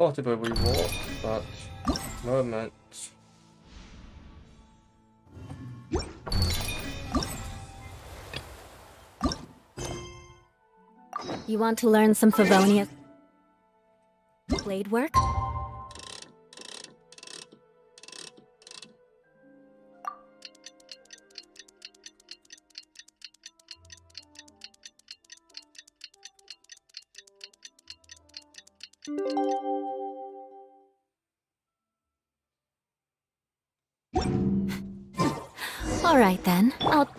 possible reward, but moment. You want to learn some Favonius blade work? All right then, I'll...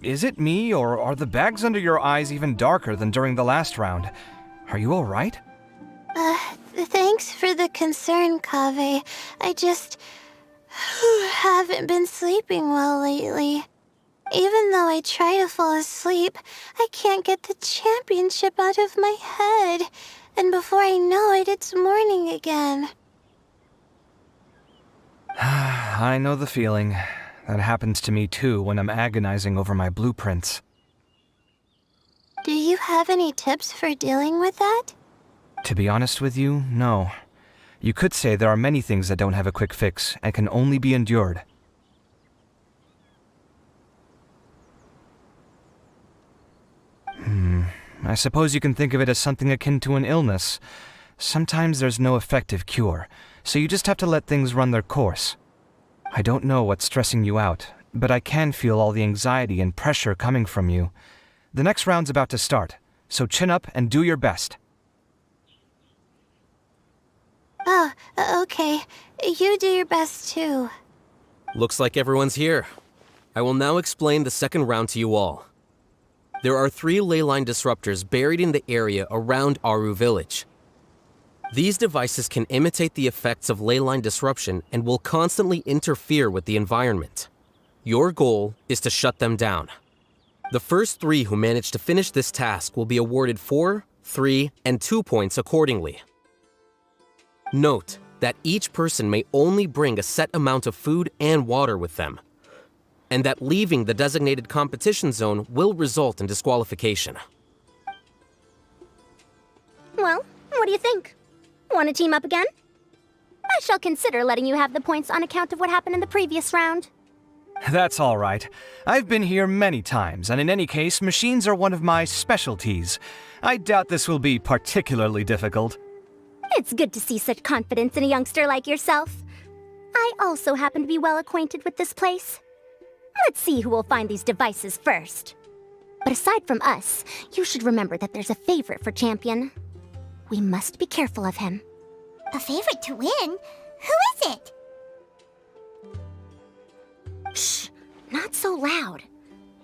Is it me, or are the bags under your eyes even darker than during the last round? Are you alright? Thanks for the concern, Kaveh. I just haven't been sleeping well lately. Even though I try to fall asleep, I can't get the championship out of my head. And before I know it, it's morning again. I know the feeling. That happens to me too when I'm agonizing over my blueprints. Do you have any tips for dealing with that? To be honest with you, no. You could say there are many things that don't have a quick fix and can only be endured. I suppose you can think of it as something akin to an illness. Sometimes there's no effective cure, so you just have to let things run their course. I don't know what's stressing you out, but I can feel all the anxiety and pressure coming from you. The next round's about to start, so chin up and do your best. Oh, okay. You do your best too. Looks like everyone's here. I will now explain the second round to you all. There are 3 leyline disruptors buried in the area around Aru Village. These devices can imitate the effects of leyline disruption and will constantly interfere with the environment. Your goal is to shut them down. The first 3 who manage to finish this task will be awarded 4, 3, and 2 points accordingly. Note that each person may only bring a set amount of food and water with them, and that leaving the designated competition zone will result in disqualification. Well, what do you think? Want to team up again? I shall consider letting you have the points on account of what happened in the previous round. That's all right. I've been here many times, and in any case, machines are one of my specialties. I doubt this will be particularly difficult. It's good to see such confidence in a youngster like yourself. I also happen to be well acquainted with this place. Let's see who will find these devices first. But aside from us, you should remember that there's a favorite for Champion. We must be careful of him. A favorite to win? Who is it? Shh! Not so loud.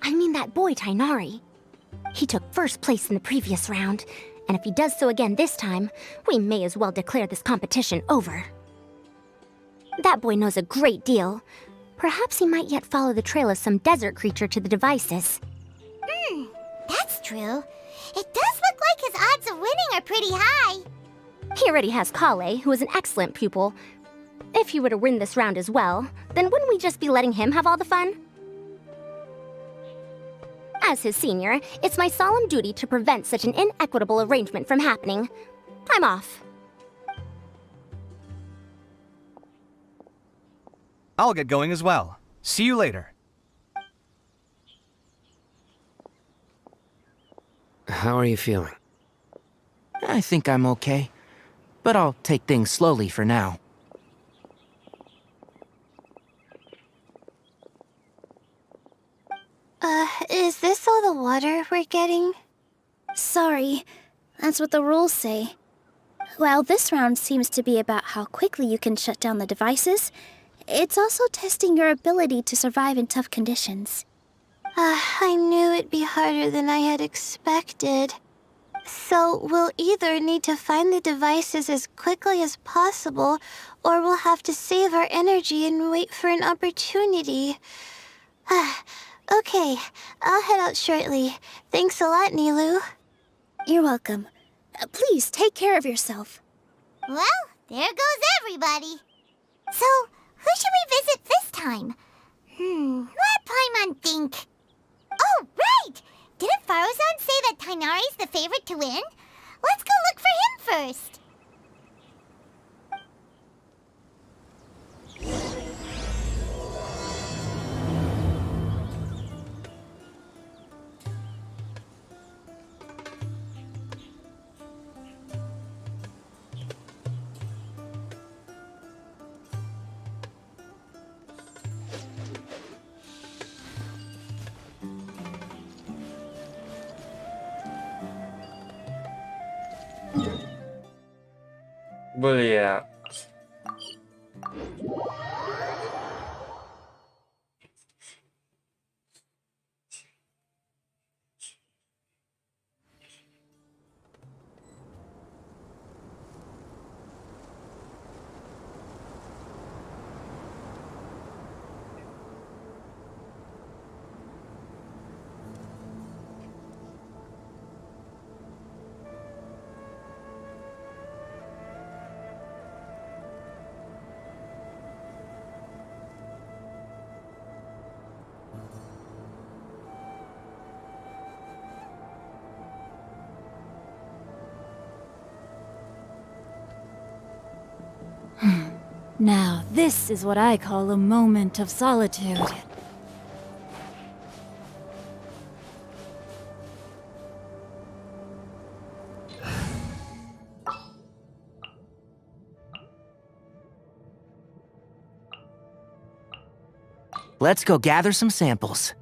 I mean that boy, Tainari. He took first place in the previous round, and if he does so again this time, we may as well declare this competition over. That boy knows a great deal. Perhaps he might yet follow the trail of some desert creature to the devices. That's true. It does look like his odds of winning are pretty high. He already has Kale, who is an excellent pupil. If he were to win this round as well, then wouldn't we just be letting him have all the fun? As his senior, it's my solemn duty to prevent such an inequitable arrangement from happening. I'm off. I'll get going as well. See you later. How are you feeling? I think I'm okay, but I'll take things slowly for now. Is this all the water we're getting? Sorry, that's what the rules say. While this round seems to be about how quickly you can shut down the devices, it's also testing your ability to survive in tough conditions. I knew it'd be harder than I had expected. So we'll either need to find the devices as quickly as possible, or we'll have to save our energy and wait for an opportunity. Okay, I'll head out shortly. Thanks a lot, Nilu. You're welcome. Please take care of yourself. Well, there goes everybody. So, who should we visit this time? Let Paimon think. Oh, right! Didn't Farozan say that Tainari's the favorite to win? Let's go look for him first. But yeah. Now, this is what I call a moment of solitude. Let's go gather some samples.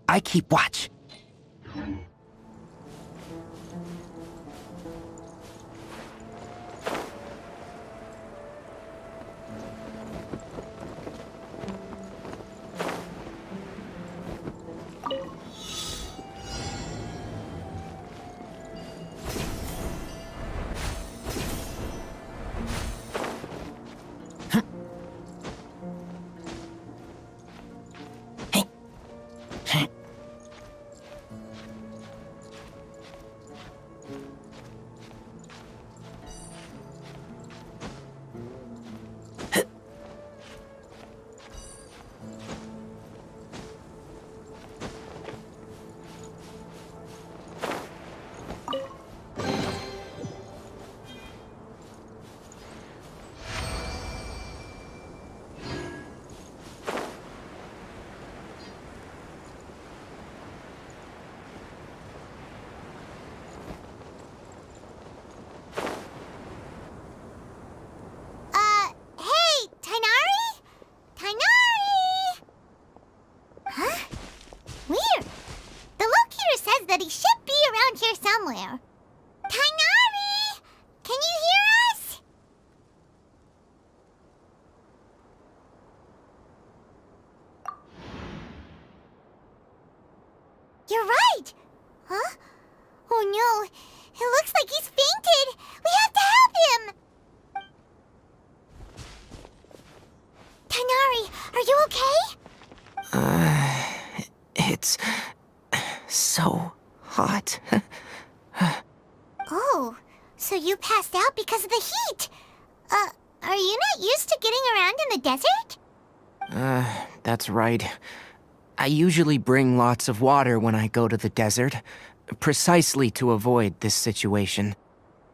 I keep watch. Hey, Tainari? Tainari! Huh? Weird. The locator says that he should be around here somewhere. Tainari! Can you hear us? You're right! okay? It's so hot. Oh, so you passed out because of the heat. Are you not used to getting around in the desert? That's right. I usually bring lots of water when I go to the desert, precisely to avoid this situation.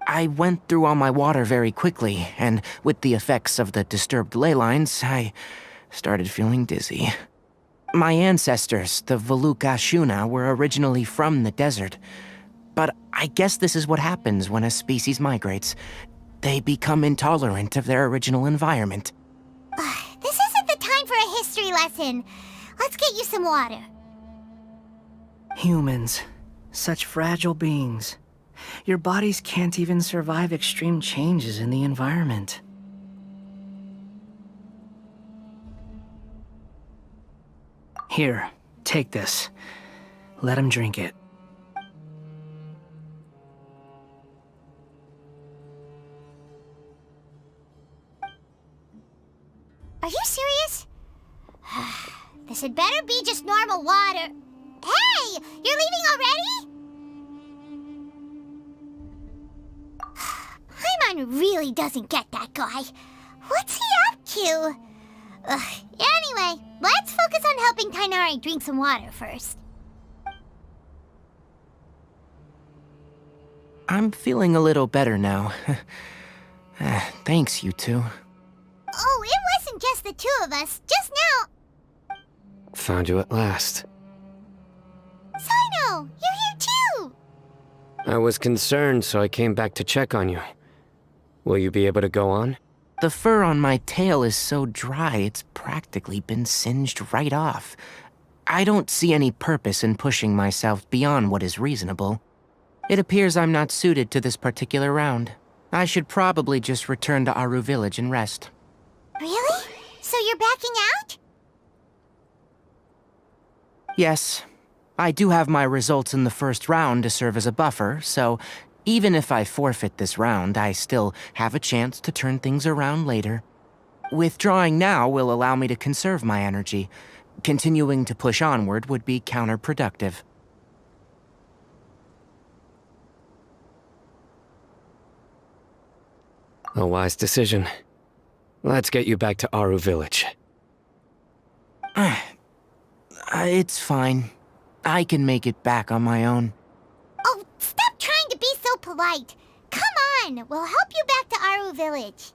I went through all my water very quickly, and with the effects of the disturbed ley lines, I started feeling dizzy. My ancestors, the Volukashuna, were originally from the desert. But I guess this is what happens when a species migrates. They become intolerant of their original environment. This isn't the time for a history lesson. Let's get you some water. Humans. Such fragile beings. Your bodies can't even survive extreme changes in the environment. Here, take this. Let him drink it. Are you serious? This had better be just normal water. Hey! You're leaving already? Paimon really doesn't get that guy. What's he up to? Anyway, let's focus on helping Tainari drink some water first. I'm feeling a little better now. Thanks, you two. Oh, it wasn't just the two of us. Just now. Found you at last. Sino, you're here too. I was concerned, so I came back to check on you. Will you be able to go on? The fur on my tail is so dry, it's practically been singed right off. I don't see any purpose in pushing myself beyond what is reasonable. It appears I'm not suited to this particular round. I should probably just return to Aru Village and rest. Really? So you're backing out? Yes. I do have my results in the first round to serve as a buffer, so even if I forfeit this round, I still have a chance to turn things around later. Withdrawing now will allow me to conserve my energy. Continuing to push onward would be counterproductive. A wise decision. Let's get you back to Aru Village. It's fine. I can make it back on my own. Oh, stop trying to be so polite. Come on, we'll help you back to Aru Village.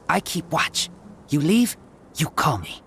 I keep watch. You leave, you call me.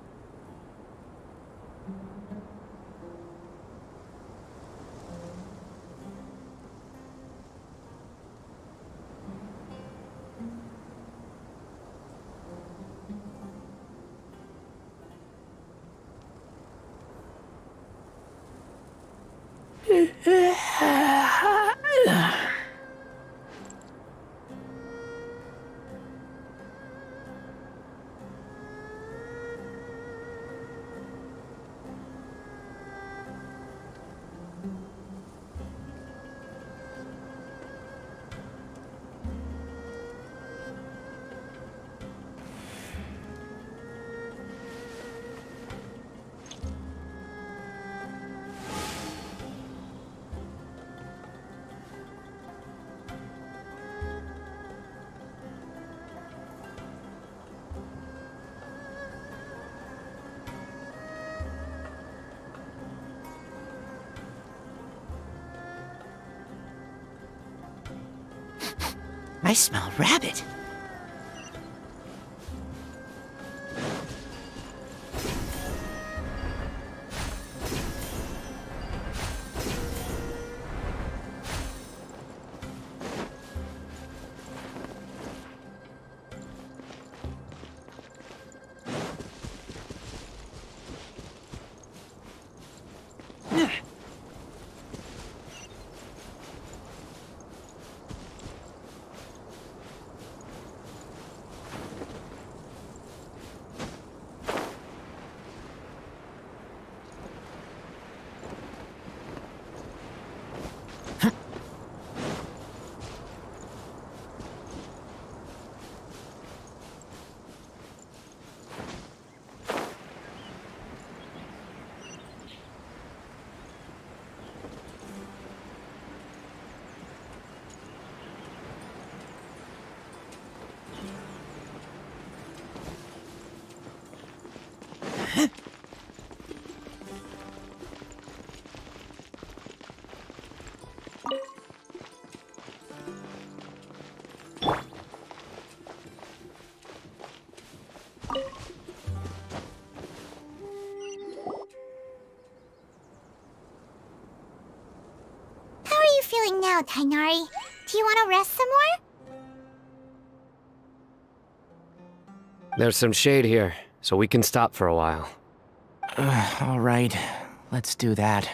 I smell rabbit. Tainari. Do you want to rest some more? There's some shade here, so we can stop for a while. All right, let's do that.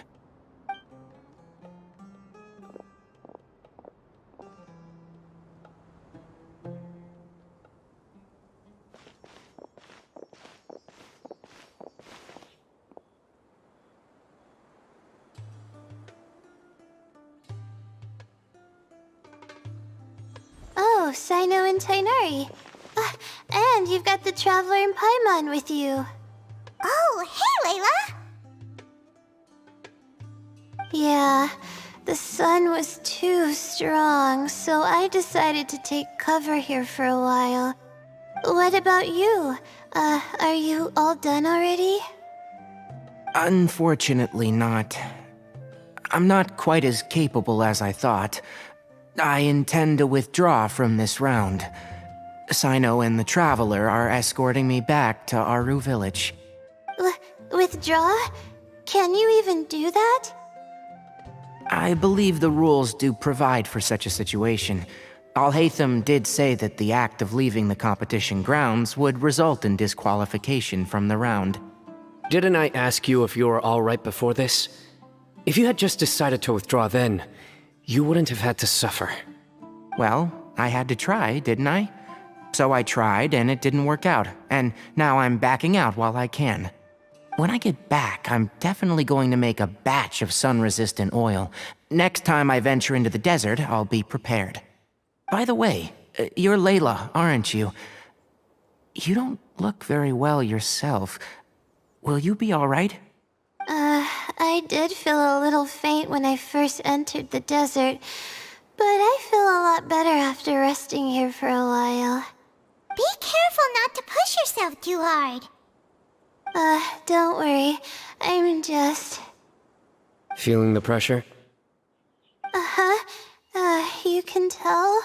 Oh, Sino and Tainari. And you've got the Traveler and Paimon with you. Oh, hey, Layla! Yeah, the sun was too strong, so I decided to take cover here for a while. What about you? Are you all done already? Unfortunately not. I'm not quite as capable as I thought. I intend to withdraw from this round. Sino and the Traveler are escorting me back to Aru Village. Withdraw? Can you even do that? I believe the rules do provide for such a situation. Alhaitham did say that the act of leaving the competition grounds would result in disqualification from the round. Didn't I ask you if you were alright before this? If you had just decided to withdraw then, you wouldn't have had to suffer. Well, I had to try, didn't I? So I tried, and it didn't work out, and now I'm backing out while I can. When I get back, I'm definitely going to make a batch of sun-resistant oil. Next time I venture into the desert, I'll be prepared. By the way, you're Layla, aren't you? You don't look very well yourself. Will you be alright? I did feel a little faint when I first entered the desert, but I feel a lot better after resting here for a while. Be careful not to push yourself too hard. Don't worry. I'm just... Feeling the pressure? You can tell?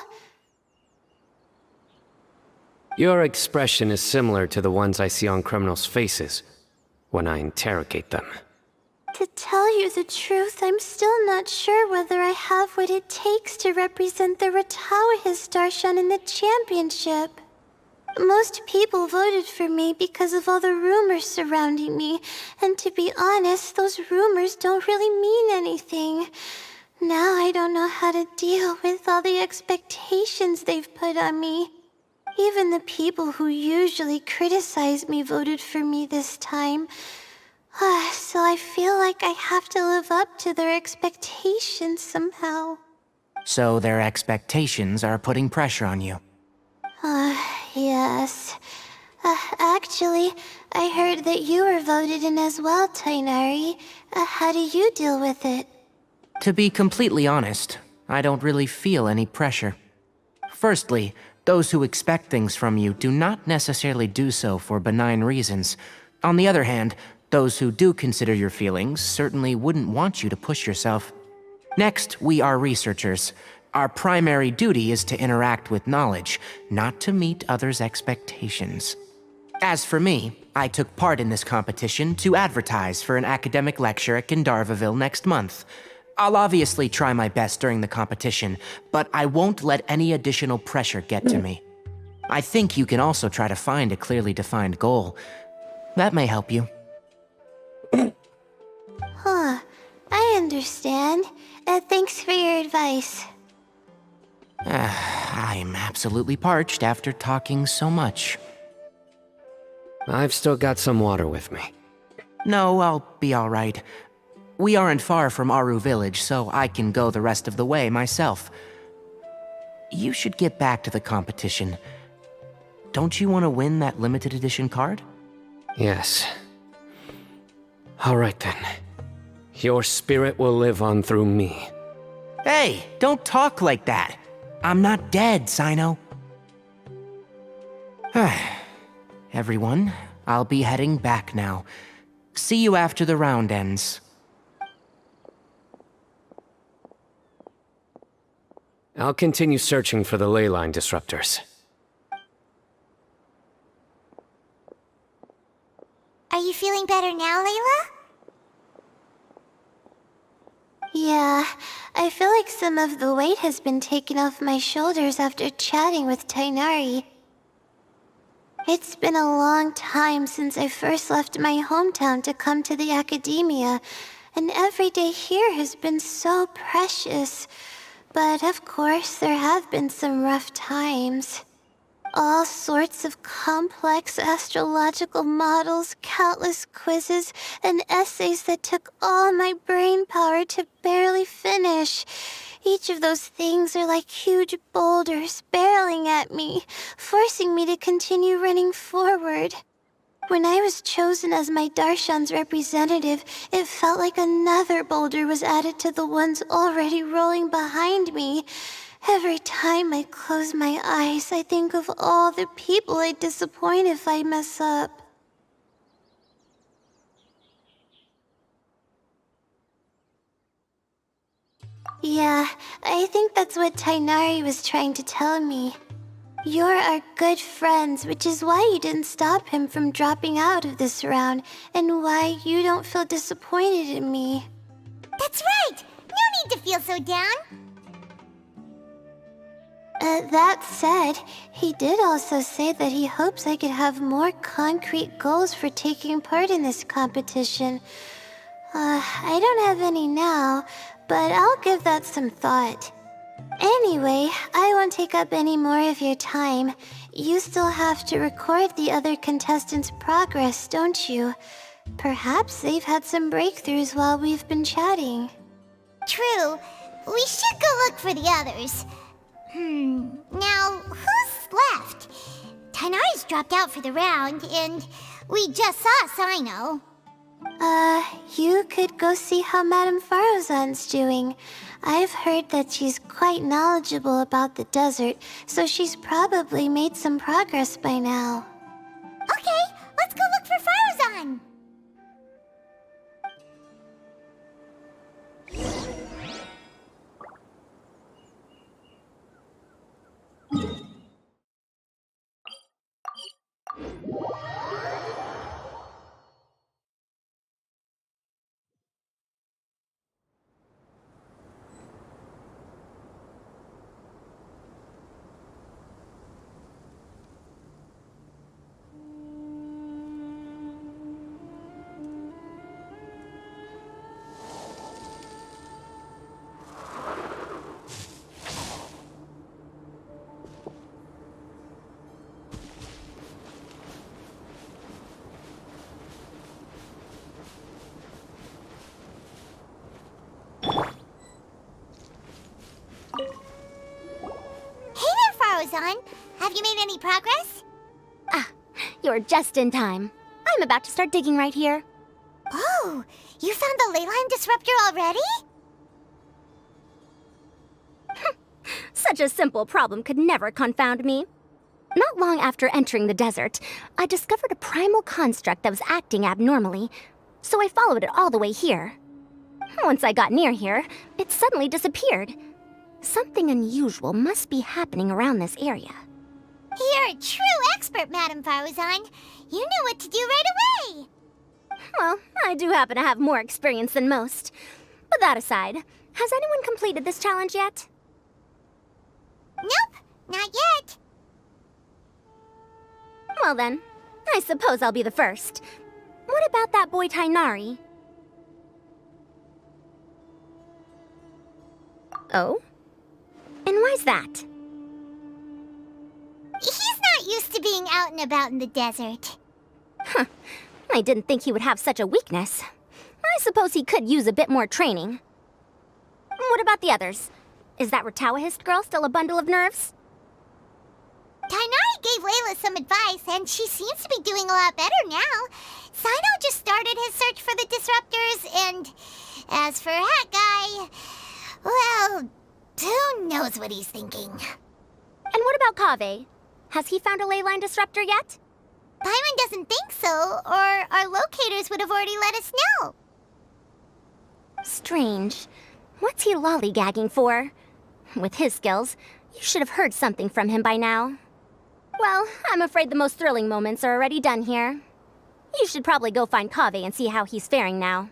Your expression is similar to the ones I see on criminals' faces when I interrogate them. To tell you the truth, I'm still not sure whether I have what it takes to represent the Ratawa Darshan in the championship. Most people voted for me because of all the rumors surrounding me, and to be honest, those rumors don't really mean anything. Now I don't know how to deal with all the expectations they've put on me. Even the people who usually criticize me voted for me this time. So I feel like I have to live up to their expectations somehow. So their expectations are putting pressure on you. Yes. Actually, I heard that you were voted in as well, Tainari. How do you deal with it? To be completely honest, I don't really feel any pressure. Firstly, those who expect things from you do not necessarily do so for benign reasons. On the other hand, those who do consider your feelings certainly wouldn't want you to push yourself. Next, we are researchers. Our primary duty is to interact with knowledge, not to meet others' expectations. As for me, I took part in this competition to advertise for an academic lecture at Gandharvaville next month. I'll obviously try my best during the competition, but I won't let any additional pressure get to me. I think you can also try to find a clearly defined goal. That may help you. I understand. Thanks for your advice. I'm absolutely parched after talking so much. I've still got some water with me. No, I'll be alright. We aren't far from Aru Village, so I can go the rest of the way myself. You should get back to the competition. Don't you want to win that limited edition card? Yes. Alright then. Your spirit will live on through me. Hey, don't talk like that. I'm not dead, Sino. Everyone, I'll be heading back now. See you after the round ends. I'll continue searching for the ley line disruptors. Are you feeling better now, Layla? Yeah, I feel like some of the weight has been taken off my shoulders after chatting with Tainari. It's been a long time since I first left my hometown to come to the academia, and every day here has been so precious. But of course, there have been some rough times. All sorts of complex astrological models, countless quizzes, and essays that took all my brain power to barely finish. Each of those things are like huge boulders barreling at me, forcing me to continue running forward. When I was chosen as my Darshan's representative, it felt like another boulder was added to the ones already rolling behind me. Every time I close my eyes, I think of all the people I'd disappoint if I mess up. Yeah, I think that's what Tainari was trying to tell me. You're our good friends, which is why you didn't stop him from dropping out of this round, and why you don't feel disappointed in me. That's right! No need to feel so down! That said, he did also say that he hopes I could have more concrete goals for taking part in this competition. I don't have any now, but I'll give that some thought. Anyway, I won't take up any more of your time. You still have to record the other contestants' progress, don't you? Perhaps they've had some breakthroughs while we've been chatting. True. We should go look for the others. Now, who's left? Tainari's dropped out for the round, and we just saw Sino. You could go see how Madame Farozan's doing. I've heard that she's quite knowledgeable about the desert, so she's probably made some progress by now. Okay, let's go look for Farozan! Have you made any progress? Ah, you're just in time. I'm about to start digging right here. Oh, you found the leyline disruptor already? Such a simple problem could never confound me. Not long after entering the desert, I discovered a primal construct that was acting abnormally, so I followed it all the way here. Once I got near here, it suddenly disappeared. Something unusual must be happening around this area. You're a true expert, Madame Farozan. You know what to do right away. Well, I do happen to have more experience than most. But that aside, has anyone completed this challenge yet? Nope, not yet. Well then, I suppose I'll be the first. What about that boy Tainari? Oh? And why's that? He's not used to being out and about in the desert. Huh. I didn't think he would have such a weakness. I suppose he could use a bit more training. What about the others? Is that Ratawahist girl still a bundle of nerves? Tainari gave Layla some advice, and she seems to be doing a lot better now. Sino just started his search for the disruptors, and as for Hat Guy, well, who knows what he's thinking. And what about Kaveh? Has he found a leyline disruptor yet? Paimon doesn't think so, or our locators would have already let us know. Strange. What's he lollygagging for? With his skills, you should have heard something from him by now. Well, I'm afraid the most thrilling moments are already done here. You should probably go find Kaveh and see how he's faring now.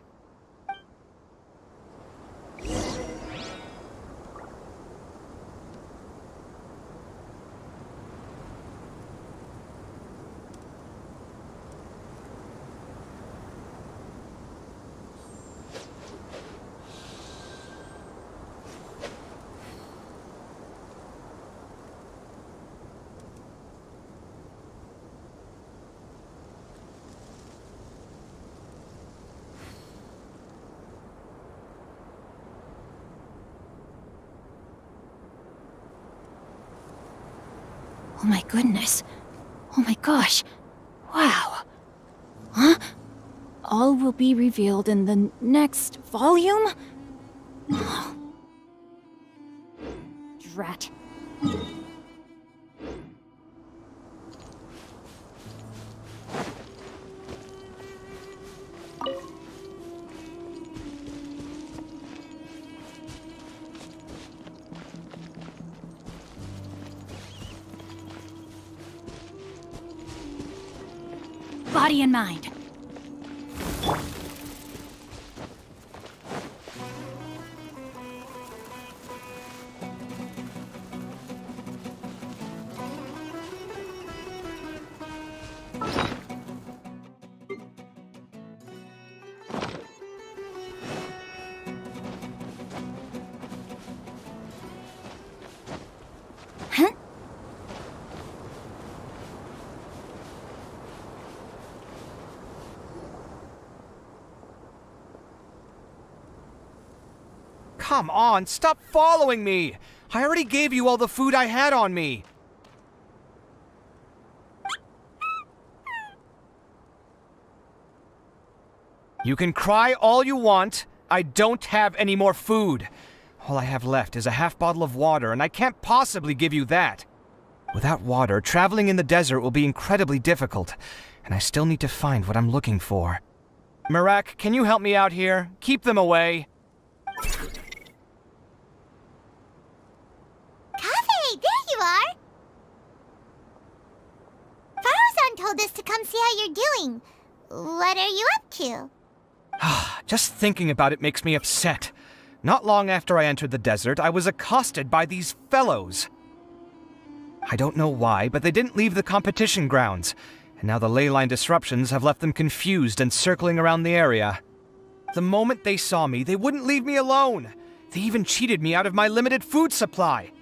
Oh my goodness. Oh my gosh. Wow. Huh? All will be revealed in the next volume? Drat. Body and mind. Huh? Come on, stop following me! I already gave you all the food I had on me! You can cry all you want. I don't have any more food. All I have left is a half bottle of water, and I can't possibly give you that. Without water, traveling in the desert will be incredibly difficult, and I still need to find what I'm looking for. Merak, can you help me out here? Keep them away. Kaveh, there you are! Farozan told us to come see how you're doing. What are you up to? Just thinking about it makes me upset. Not long after I entered the desert, I was accosted by these fellows. I don't know why, but they didn't leave the competition grounds, and now the ley line disruptions have left them confused and circling around the area. The moment they saw me, they wouldn't leave me alone. They even cheated me out of my limited food supply.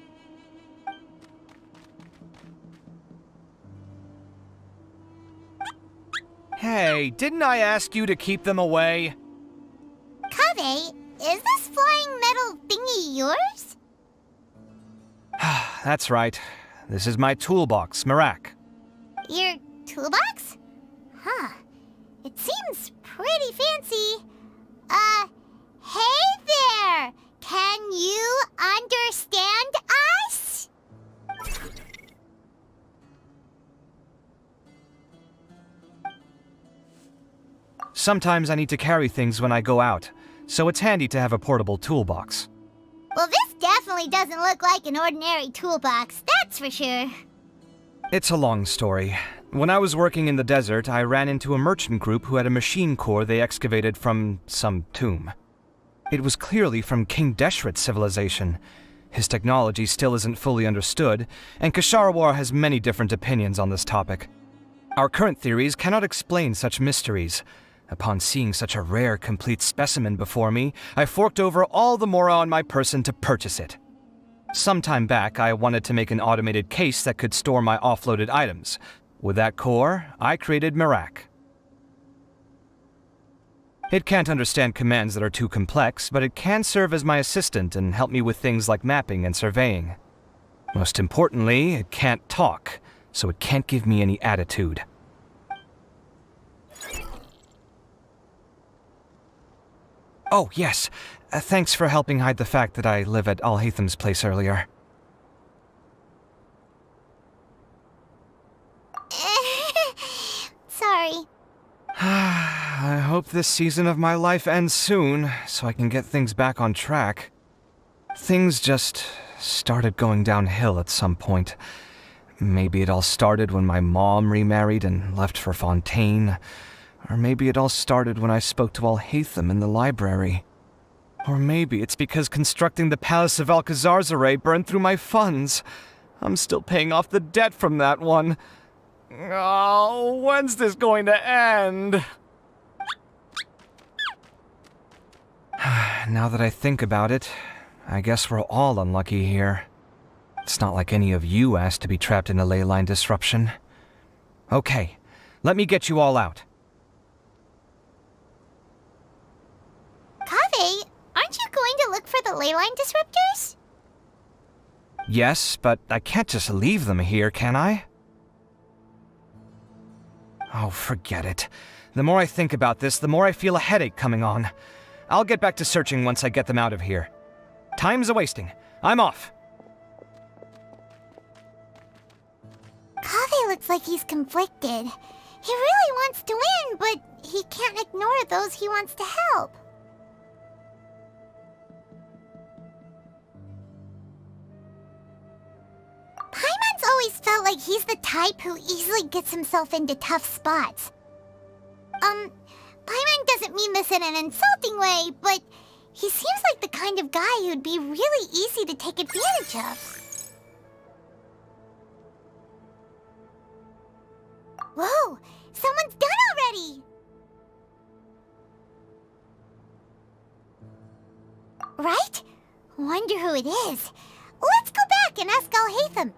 Hey, didn't I ask you to keep them away? Kaveh, is this flying metal thingy yours? That's right. This is my toolbox, Merak. Your toolbox? Huh. It seems pretty fancy. Hey there! Can you understand us? Sometimes I need to carry things when I go out, so it's handy to have a portable toolbox. Well, this definitely doesn't look like an ordinary toolbox, that's for sure. It's a long story. When I was working in the desert, I ran into a merchant group who had a machine core they excavated from some tomb. It was clearly from King Deshret's civilization. His technology still isn't fully understood, and Kasharawar has many different opinions on this topic. Our current theories cannot explain such mysteries. Upon seeing such a rare, complete specimen before me, I forked over all the mora on my person to purchase it. Some time back, I wanted to make an automated case that could store my offloaded items. With that core, I created Merak. It can't understand commands that are too complex, but it can serve as my assistant and help me with things like mapping and surveying. Most importantly, it can't talk, so it can't give me any attitude. Oh, yes. Thanks for helping hide the fact that I live at Al-Haytham's place earlier. Sorry. I hope this season of my life ends soon, so I can get things back on track. Things just started going downhill at some point. Maybe it all started when my mom remarried and left for Fontaine. Or maybe it all started when I spoke to Al-Haytham in the library. Or maybe it's because constructing the Palace of Alcazarzaray burned through my funds. I'm still paying off the debt from that one. Oh, when's this going to end? Now that I think about it, I guess we're all unlucky here. It's not like any of you asked to be trapped in a ley line disruption. Okay, let me get you all out. Kaveh, aren't you going to look for the ley line disruptors? Yes, but I can't just leave them here, can I? Oh, forget it. The more I think about this, the more I feel a headache coming on. I'll get back to searching once I get them out of here. Time's a-wasting. I'm off. Kaveh looks like he's conflicted. He really wants to win, but he can't ignore those he wants to help. Paimon's always felt like he's the type who easily gets himself into tough spots. Paimon doesn't mean this in an insulting way, but he seems like the kind of guy who'd be really easy to take advantage of. Whoa! Someone's done already! Right? Wonder who it is. Let's go back and ask Al-Haytham.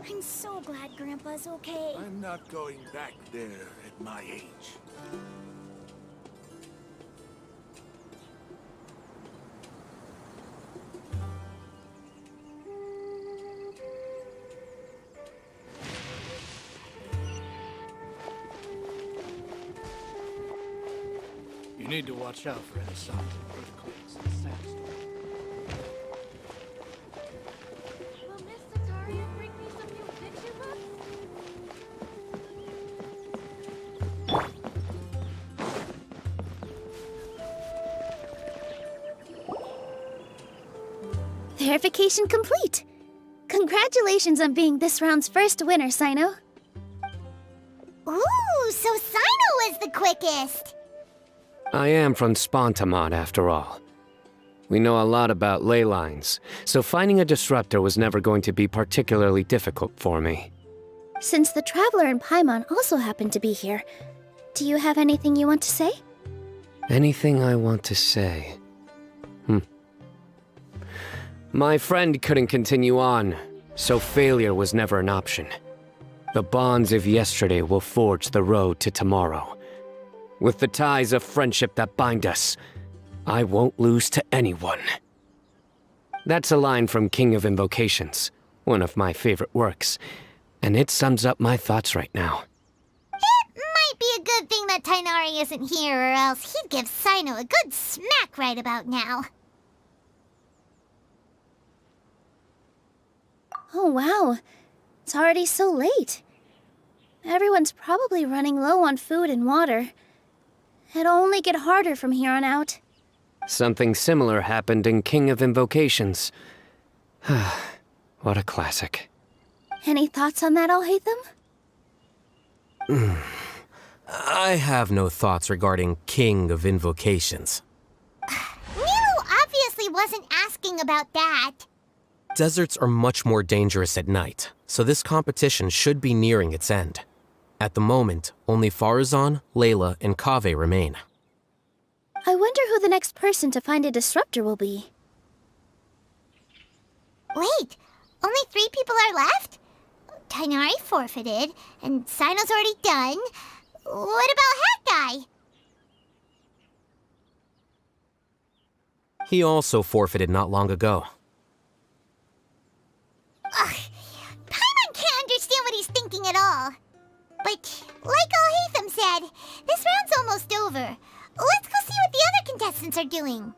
I'm so glad Grandpa's okay. I'm not going back there at my age. You need to watch out for any signs of earthquakes and sandstorms. Will Miss Sataria bring me some new picture books? Verification complete. Congratulations on being this round's first winner, Sino. Ooh, so Sino was the quickest! I am from Spontamod, after all. We know a lot about ley lines, so finding a disruptor was never going to be particularly difficult for me. Since the Traveler and Paimon also happen to be here, do you have anything you want to say? Anything I want to say? My friend couldn't continue on, so failure was never an option. The bonds of yesterday will forge the road to tomorrow. With the ties of friendship that bind us, I won't lose to anyone. That's a line from King of Invocations, one of my favorite works, and it sums up my thoughts right now. It might be a good thing that Tighnari isn't here, or else he'd give Sino a good smack right about now. Oh wow, it's already so late. Everyone's probably running low on food and water. It'll only get harder from here on out. Something similar happened in King of Invocations. What a classic. Any thoughts on that, Al-Haytham? I have no thoughts regarding King of Invocations. Milu obviously wasn't asking about that. Deserts are much more dangerous at night, so this competition should be nearing its end. At the moment, only Farazan, Layla, and Kaveh remain. I wonder who the next person to find a disruptor will be. Wait, only 3 people are left? Tighnari forfeited, and Sino's already done. What about Hat Guy? He also forfeited not long ago. Ugh, Paimon can't understand what he's thinking at all. But, like Al-Haytham said, this round's almost over. Let's go see what the other contestants are doing.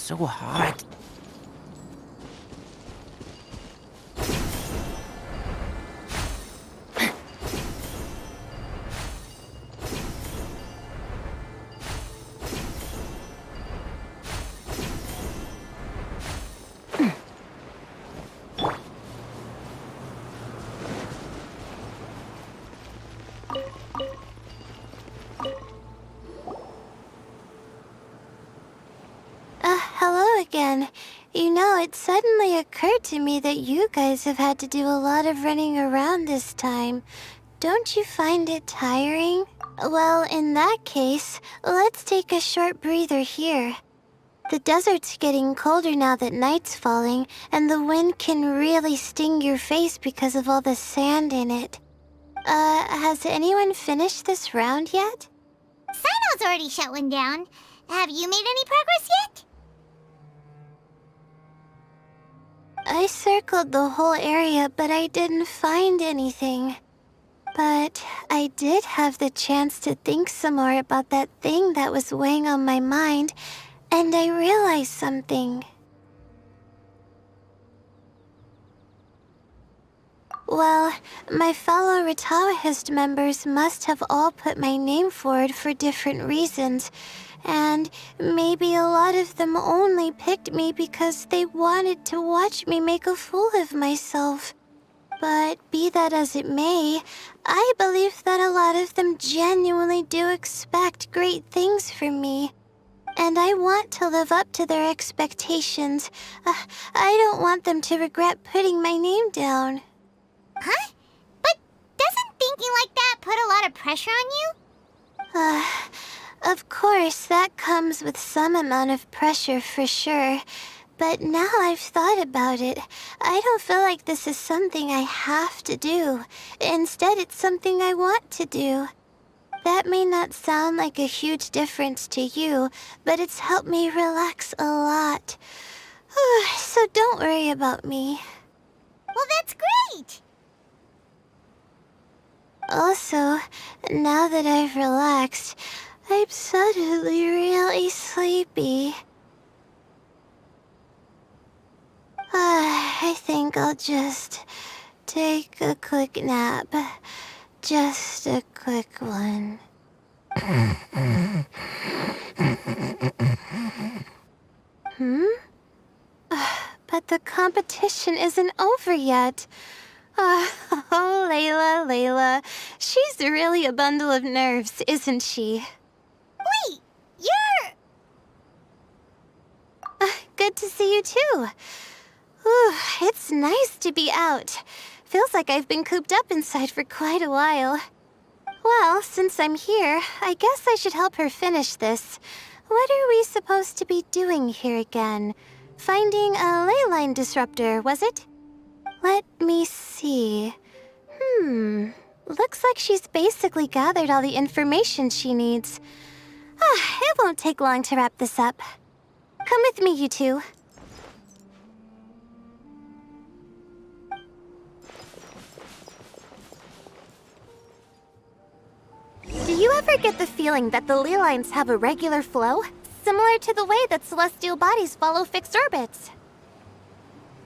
so hot. Hello again. You know, it suddenly occurred to me that you guys have had to do a lot of running around this time. Don't you find it tiring? Well, in that case, let's take a short breather here. The desert's getting colder now that night's falling, and the wind can really sting your face because of all the sand in it. Has anyone finished this round yet? Sino's already shut one down. Have you made any progress yet? I circled the whole area, but I didn't find anything. But I did have the chance to think some more about that thing that was weighing on my mind, and I realized something. Well, my fellow Retawahist members must have all put my name forward for different reasons, and maybe a lot of them only picked me because they wanted to watch me make a fool of myself. But be that as it may, I believe that a lot of them genuinely do expect great things from me. And I want to live up to their expectations. I don't want them to regret putting my name down. Huh? But doesn't thinking like that put a lot of pressure on you? Of course, that comes with some amount of pressure for sure. But now I've thought about it, I don't feel like this is something I have to do. Instead, it's something I want to do. That may not sound like a huge difference to you, but it's helped me relax a lot. So don't worry about me. Well, that's great! Also, now that I've relaxed, I'm suddenly really sleepy. I think I'll just take a quick nap. Just a quick one. But the competition isn't over yet. Oh, Layla. She's really a bundle of nerves, isn't she? Wait, you're... Good to see you too. Whew, it's nice to be out. Feels like I've been cooped up inside for quite a while. Well, since I'm here, I guess I should help her finish this. What are we supposed to be doing here again? Finding a ley line disruptor, was it? Let me see. Looks like she's basically gathered all the information she needs. It won't take long to wrap this up. Come with me, you two. Do you ever get the feeling that the ley lines have a regular flow? Similar to the way that celestial bodies follow fixed orbits?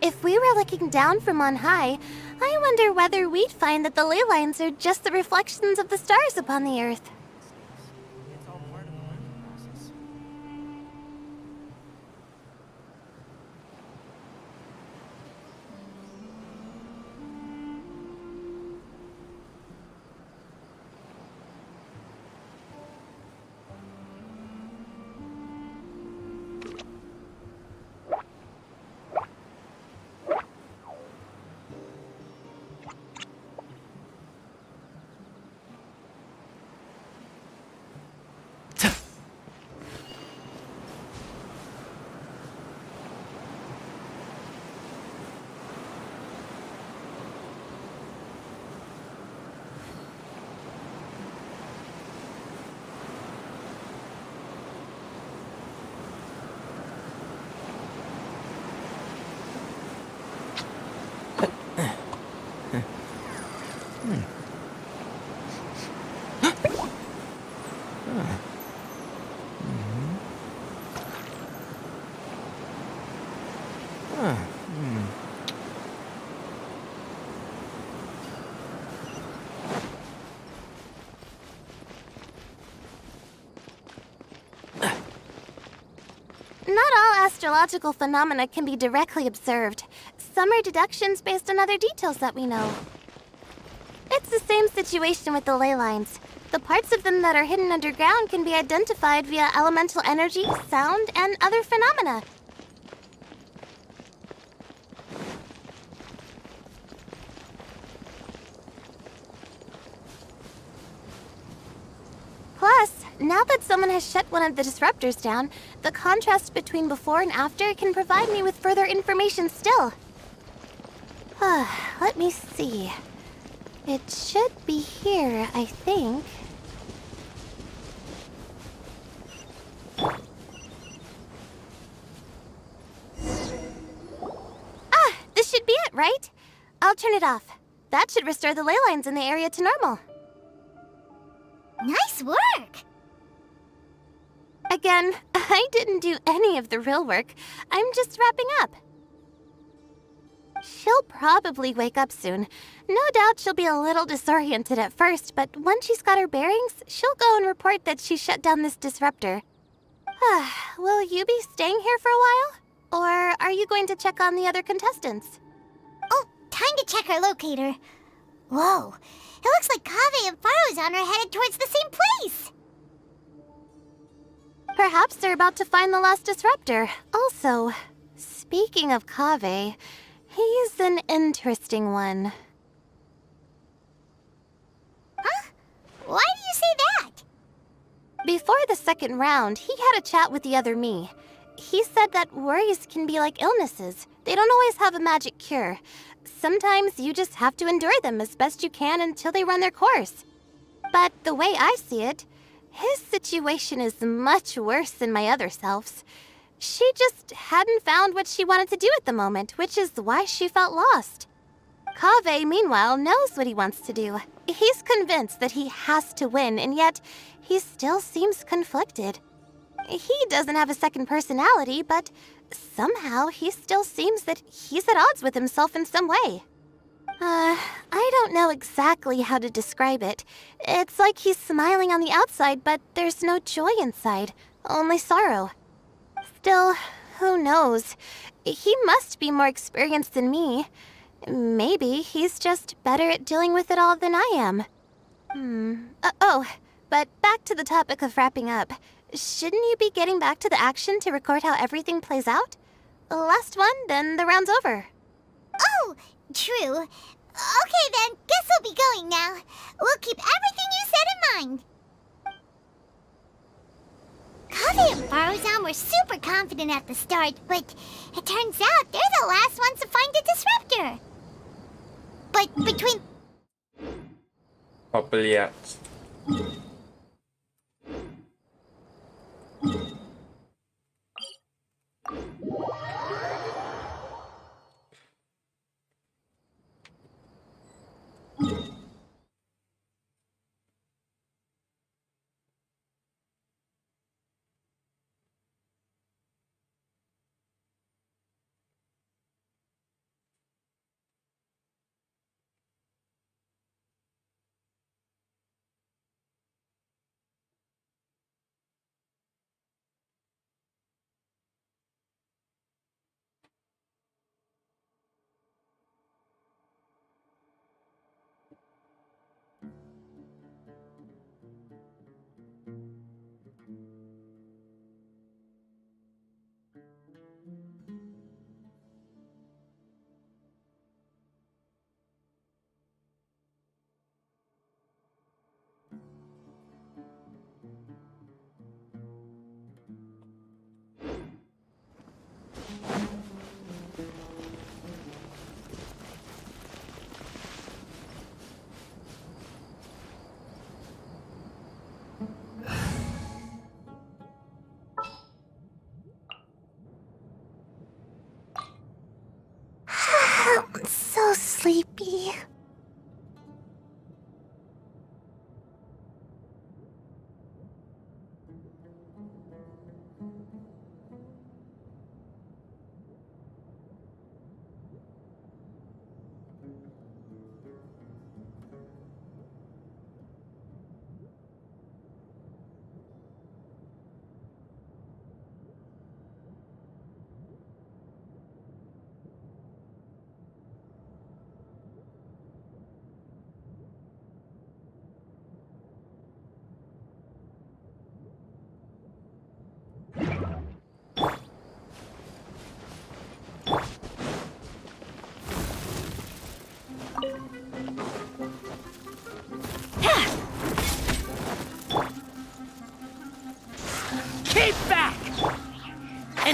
If we were looking down from on high, I wonder whether we'd find that the ley lines are just the reflections of the stars upon the Earth. Not all astrological phenomena can be directly observed. Some are deductions based on other details that we know. It's the same situation with the ley lines. The parts of them that are hidden underground can be identified via elemental energy, sound, and other phenomena. Plus, now that someone has shut one of the disruptors down, the contrast between before and after can provide me with further information still. Let me see. It should be here, I think. This should be it, right? I'll turn it off. That should restore the ley lines in the area to normal. Nice work! Again, I didn't do any of the real work. I'm just wrapping up. She'll probably wake up soon. No doubt she'll be a little disoriented at first, but once she's got her bearings, she'll go and report that she shut down this disruptor. Will you be staying here for a while? Or are you going to check on the other contestants? Oh, time to check our locator. Whoa, it looks like Kaveh and Farozan are headed towards the same place. Perhaps they're about to find the last disruptor. Also, speaking of Kaveh, he's an interesting one. Huh? Why do you say that? Before the second round, he had a chat with the other me. He said that worries can be like illnesses. They don't always have a magic cure. Sometimes you just have to endure them as best you can until they run their course. But the way I see it, his situation is much worse than my other self's. She just hadn't found what she wanted to do at the moment, which is why she felt lost. Kaveh, meanwhile, knows what he wants to do. He's convinced that he has to win, and yet he still seems conflicted. He doesn't have a second personality, but somehow he still seems that he's at odds with himself in some way. I don't know exactly how to describe it. It's like he's smiling on the outside, but there's no joy inside, only sorrow. Still, who knows? He must be more experienced than me. Maybe he's just better at dealing with it all than I am. But back to the topic of wrapping up. Shouldn't you be getting back to the action to record how everything plays out? Last one, then the round's over. Oh, true. Okay then, guess we'll be going now. We'll keep everything you said in mind. Kaveh and Farozan were super confident at the start, but it turns out they're the last ones to find the disruptor. But between... Apa lihat? I'm so sleepy.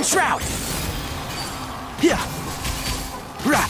shroud! Yeah. Rah.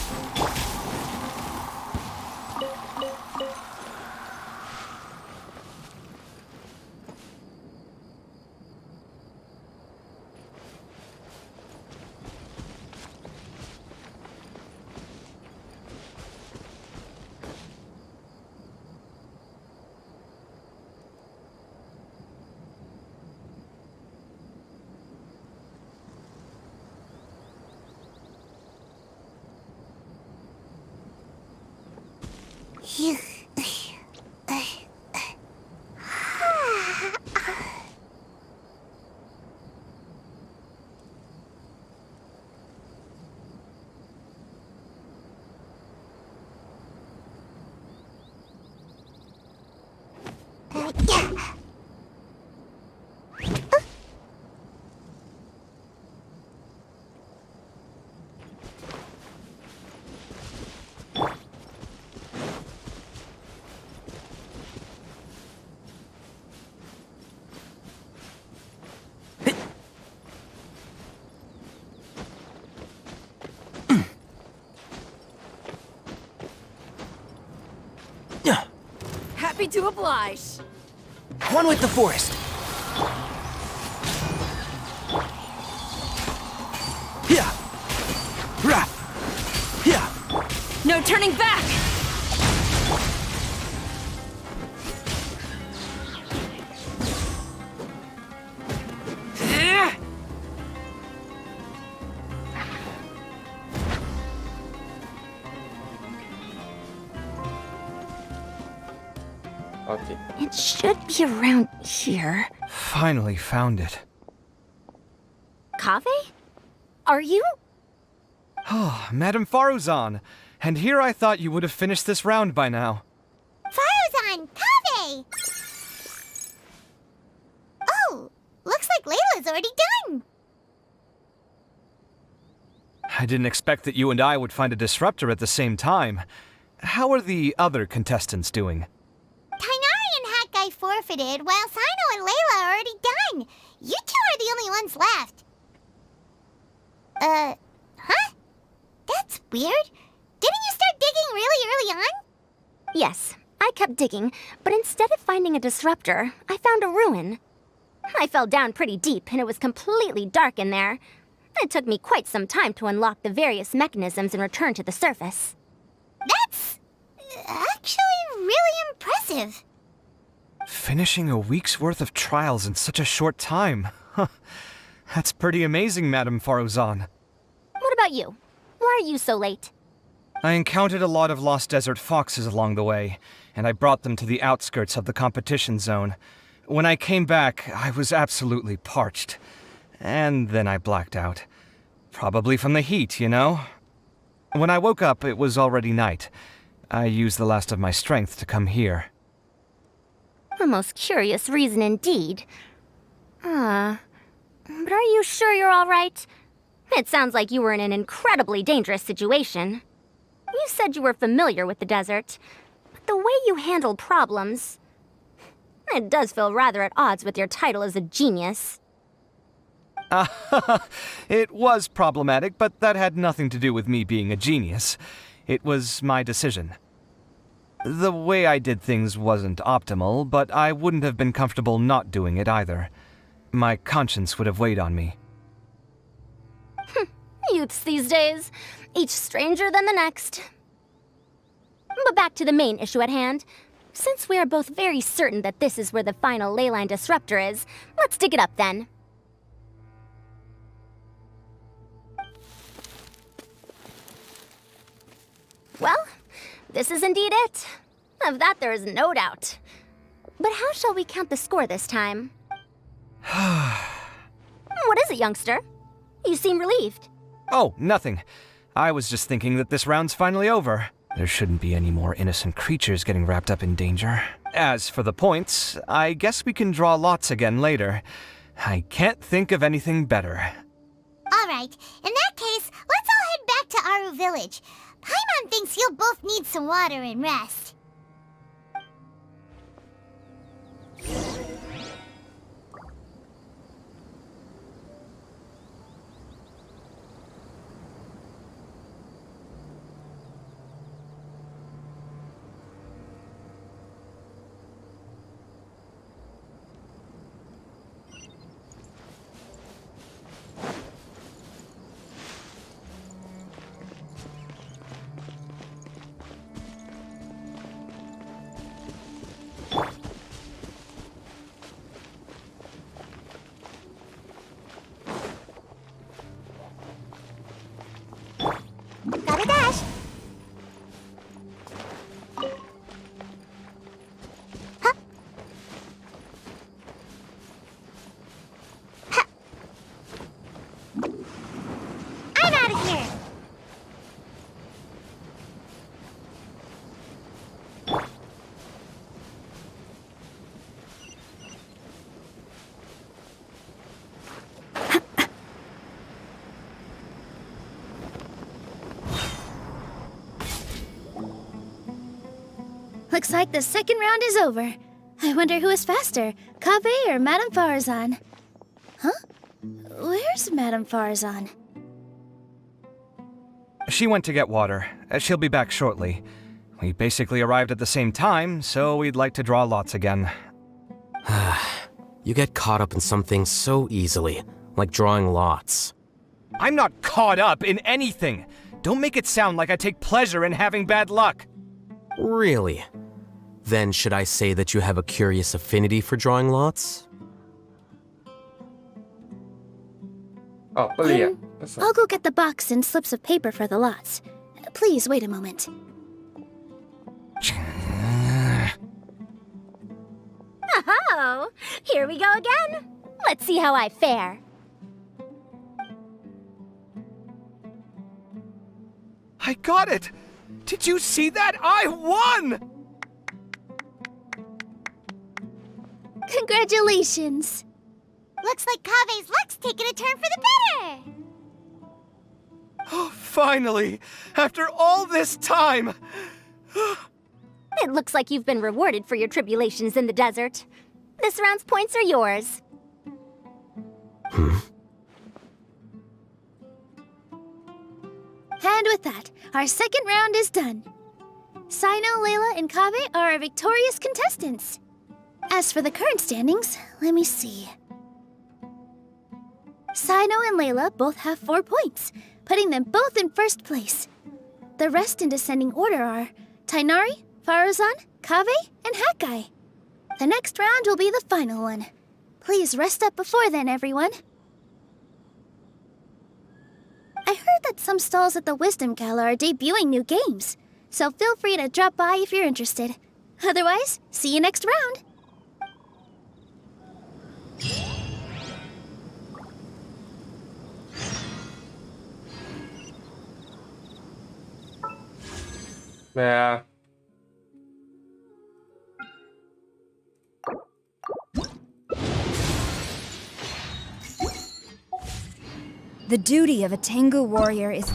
Happy to oblige. One with the forest. Yeah. Rah. Yeah. No turning back! Okay. It should be around here. Finally found it. Kaveh? Are you? Oh, Madame Faruzan. And here I thought you would have finished this round by now. Faruzan, Kaveh! Oh, looks like Layla's already done. I didn't expect that you and I would find a disruptor at the same time. How are the other contestants doing? Tainari and Hat Guy forfeited, while Sino and Layla are already done. You two are the only ones left. Huh? That's weird. Didn't you start digging really early on? Yes, I kept digging, but instead of finding a disruptor, I found a ruin. I fell down pretty deep, and it was completely dark in there. It took me quite some time to unlock the various mechanisms and return to the surface. That's actually really impressive. Finishing a week's worth of trials in such a short time. Huh. That's pretty amazing, Madame Faruzan. What about you? Why are you so late? I encountered a lot of lost desert foxes along the way, and I brought them to the outskirts of the competition zone. When I came back, I was absolutely parched. And then I blacked out. Probably from the heat, you know? When I woke up, it was already night. I used the last of my strength to come here. A most curious reason indeed. But are you sure you're all right? It sounds like you were in an incredibly dangerous situation. You said you were familiar with the desert, but the way you handle problems... It does feel rather at odds with your title as a genius. It was problematic, but that had nothing to do with me being a genius. It was my decision. The way I did things wasn't optimal, but I wouldn't have been comfortable not doing it either. My conscience would have weighed on me. Youths these days, each stranger than the next. But back to the main issue at hand. Since we are both very certain that this is where the final leyline disruptor is, let's dig it up then. Well, this is indeed it. Of that there is no doubt. But how shall we count the score this time? What is it, youngster? You seem relieved. Oh, nothing. I was just thinking that this round's finally over. There shouldn't be any more innocent creatures getting wrapped up in danger. As for the points, I guess we can draw lots again later. I can't think of anything better. Alright, in that case, let's all head back to Aru Village. Paimon thinks you'll both need some water and rest. Looks like the second round is over. I wonder who is faster, Kaveh or Madame Farazan? Huh? Where's Madame Farazan? She went to get water. She'll be back shortly. We basically arrived at the same time, so we'd like to draw lots again. You get caught up in something so easily, like drawing lots. I'm not caught up in anything! Don't make it sound like I take pleasure in having bad luck! Really? Then should I say that you have a curious affinity for drawing lots? Oh, beli ya? I'll go get the box and slips of paper for the lots. Please wait a moment. Oh, here we go again. Let's see how I fare. I got it! Did you see that? I won! Congratulations! Looks like Kaveh's luck's taking a turn for the better. Oh, finally! After all this time! It looks like you've been rewarded for your tribulations in the desert. This round's points are yours. And with that, our second round is done. Sino, Layla, and Kaveh are our victorious contestants. As for the current standings, let me see. Sino and Layla both have 4 points, putting them both in first place. The rest in descending order are Tainari, Farazan, Kaveh, and Hakai. The next round will be the final one. Please rest up before then, everyone. I heard that some stalls at the Wisdom Gala are debuting new games, so feel free to drop by if you're interested. Otherwise, see you next round. Yeah. The duty of a Tengu warrior is to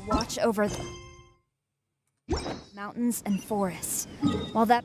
watch over the mountains and forests, while that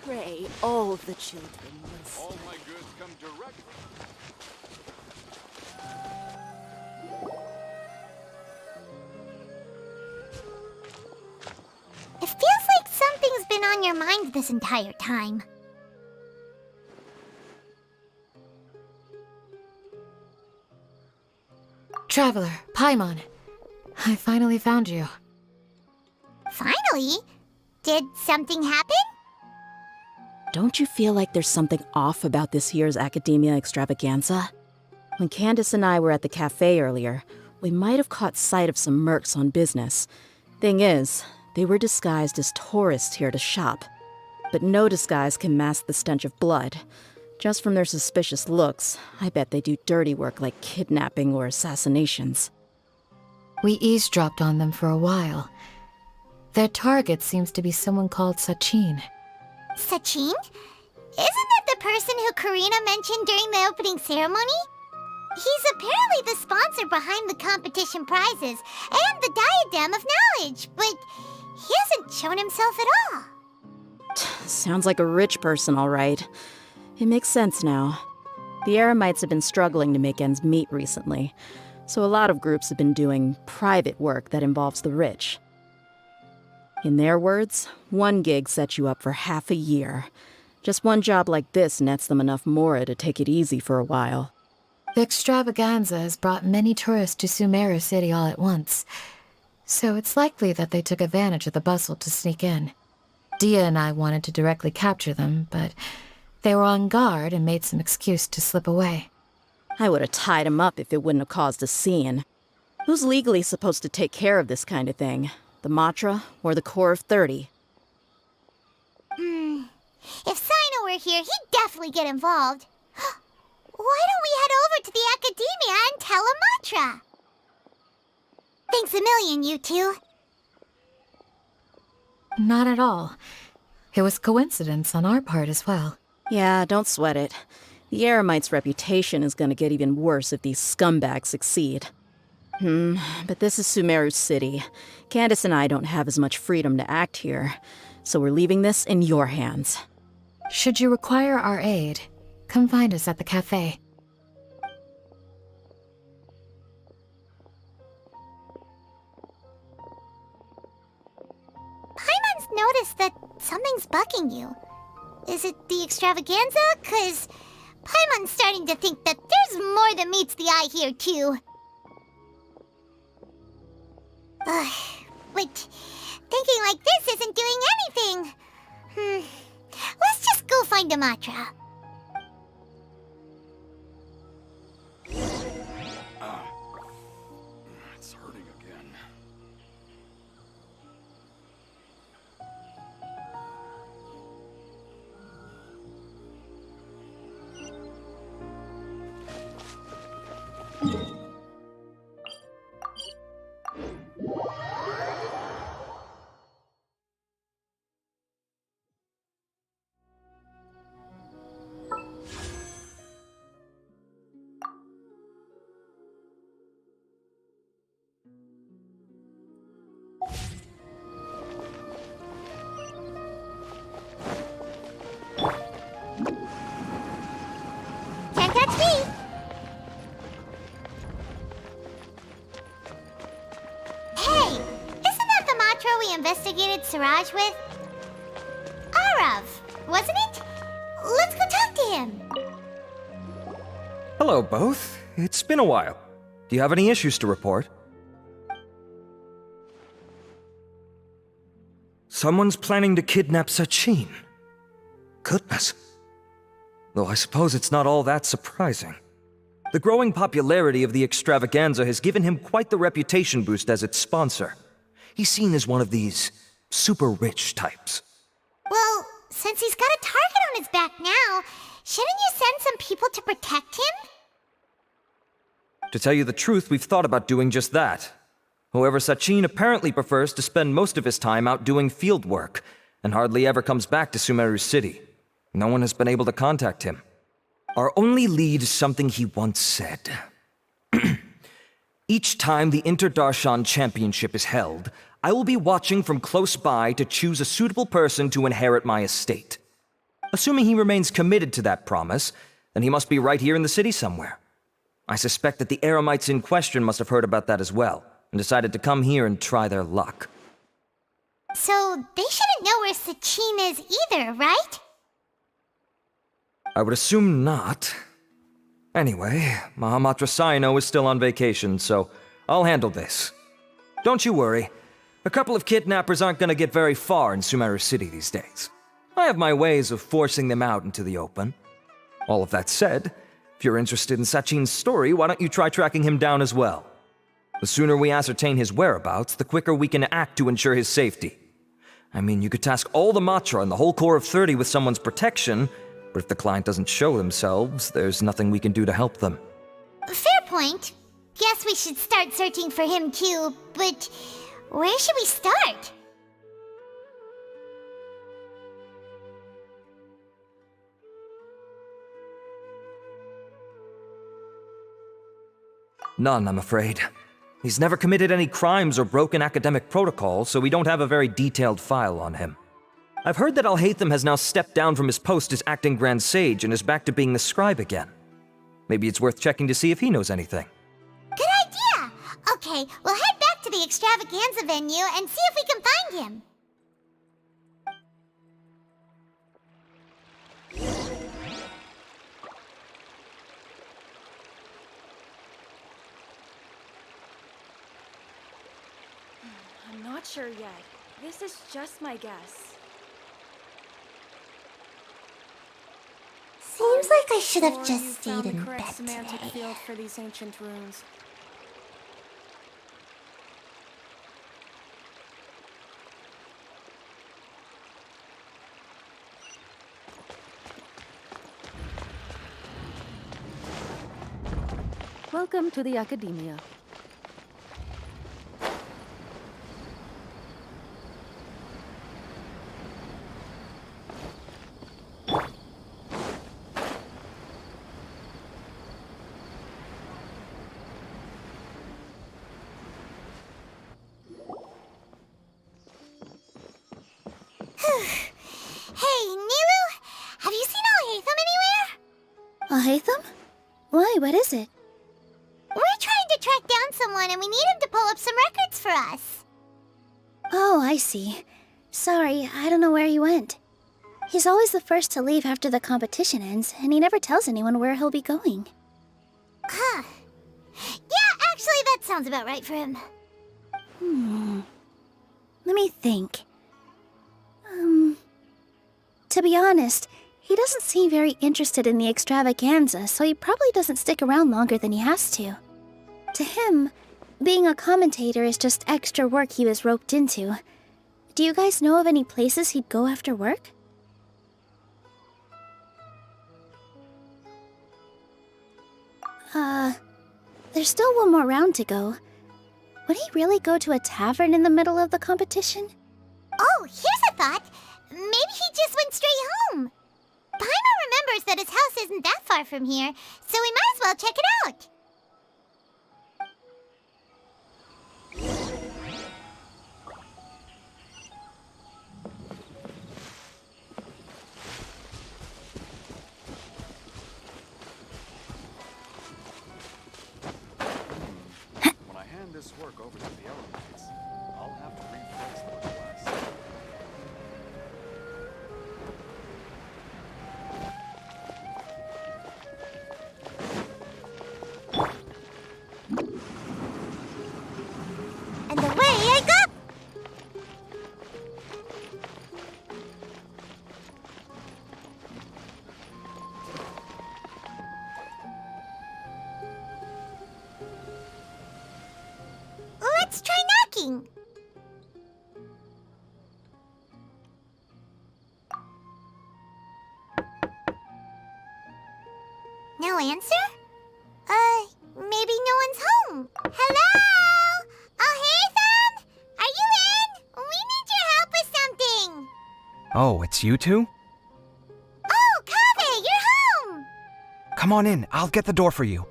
pray all the children will All my goods come direct. It feels like something's been on your mind this entire time. Traveler, Paimon. I finally found you. Finally? Did something happen? Don't you feel like there's something off about this year's Academia Extravaganza? When Candace and I were at the cafe earlier, we might have caught sight of some mercs on business. Thing is, they were disguised as tourists here to shop. But no disguise can mask the stench of blood. Just from their suspicious looks, I bet they do dirty work like kidnapping or assassinations. We eavesdropped on them for a while. Their target seems to be someone called Sachin. Sachin? Isn't that the person who Karina mentioned during the opening ceremony? He's apparently the sponsor behind the competition prizes and the Diadem of Knowledge, but he hasn't shown himself at all. Sounds like a rich person, all right. It makes sense now. The Eremites have been struggling to make ends meet recently, so a lot of groups have been doing private work that involves the rich. In their words, one gig sets you up for half a year. Just one job like this nets them enough mora to take it easy for a while. The extravaganza has brought many tourists to Sumeru City all at once, so it's likely that they took advantage of the bustle to sneak in. Dia and I wanted to directly capture them, but they were on guard and made some excuse to slip away. I would have tied him up if it wouldn't have caused a scene. Who's legally supposed to take care of this kind of thing? The Matra or the Core of 30? If Sino were here, he'd definitely get involved. Why don't we head over to the Academia and tell Amatra? Thanks a million, you two. Not at all. It was coincidence on our part as well. Yeah, don't sweat it. The Eremites' reputation is gonna get even worse if these scumbags succeed. But this is Sumeru City. Candace and I don't have as much freedom to act here, so we're leaving this in your hands. Should you require our aid, come find us at the cafe. Paimon's noticed that something's bugging you. Is it the extravaganza? 'Cause Paimon's starting to think that there's more than meets the eye here, too. But thinking like this isn't doing anything. Let's just go find Amatra. It's hurting again. Can't catch me! Hey! Isn't that the Matra we investigated Siraj with? Arav, wasn't it? Let's go talk to him! Hello, both. It's been a while. Do you have any issues to report? Someone's planning to kidnap Sachin. Goodness. Though I suppose it's not all that surprising. The growing popularity of the extravaganza has given him quite the reputation boost as its sponsor. He's seen as one of these super rich types. Well, since he's got a target on his back now, shouldn't you send some people to protect him? To tell you the truth, we've thought about doing just that. However, Sachin apparently prefers to spend most of his time out doing field work, and hardly ever comes back to Sumeru City. No one has been able to contact him. Our only lead is something he once said. Each time the Inter-Darshan Championship is held, I will be watching from close by to choose a suitable person to inherit my estate. Assuming he remains committed to that promise, then he must be right here in the city somewhere. I suspect that the Eremites in question must have heard about that as well, and decided to come here and try their luck. So they shouldn't know where Sachin is either, right? I would assume not. Anyway, Mahamatra Saino is still on vacation, so I'll handle this. Don't you worry. A couple of kidnappers aren't gonna get very far in Sumeru City these days. I have my ways of forcing them out into the open. All of that said, if you're interested in Sachin's story, why don't you try tracking him down as well? The sooner we ascertain his whereabouts, the quicker we can act to ensure his safety. I mean, you could task all the Matra and the whole Core of 30 with someone's protection, but if the client doesn't show themselves, there's nothing we can do to help them. Fair point. Guess we should start searching for him too, but where should we start? None, I'm afraid. He's never committed any crimes or broken academic protocol, so we don't have a very detailed file on him. I've heard that Alhaitham has now stepped down from his post as acting Grand Sage and is back to being the scribe again. Maybe it's worth checking to see if he knows anything. Good idea! Okay, we'll head back to the extravaganza venue and see if we can find him. I'm not sure yet. This is just my guess. Seems like I should have Sure just you stayed found the in correct bed semantic today. field for these ancient runes. Welcome to the Academia. Hey, Niru! Have you seen Alhaitham anywhere? Alhaitham? Why, what is it? We're trying to track down someone and we need him to pull up some records for us. Oh, I see. Sorry, I don't know where he went. He's always the first to leave after the competition ends, and he never tells anyone where he'll be going. Huh. Yeah, actually, that sounds about right for him. Let me think. To be honest, he doesn't seem very interested in the extravaganza, so he probably doesn't stick around longer than he has to. To him, being a commentator is just extra work he was roped into. Do you guys know of any places he'd go after work? There's still one more round to go. Would he really go to a tavern in the middle of the competition? Oh, here's a thought. Maybe he just went straight home. Paimon remembers that his house isn't that far from here, so we might as well check it out. When I hand this work over to the Elements, I'll have to rephrase the request. And away I go! Let's try knocking. No answer? Maybe no one's home. Hello? Alhaitham? Are you in? We need your help with something. Oh, it's you two? Oh, Kaveh, you're home! Come on in, I'll get the door for you.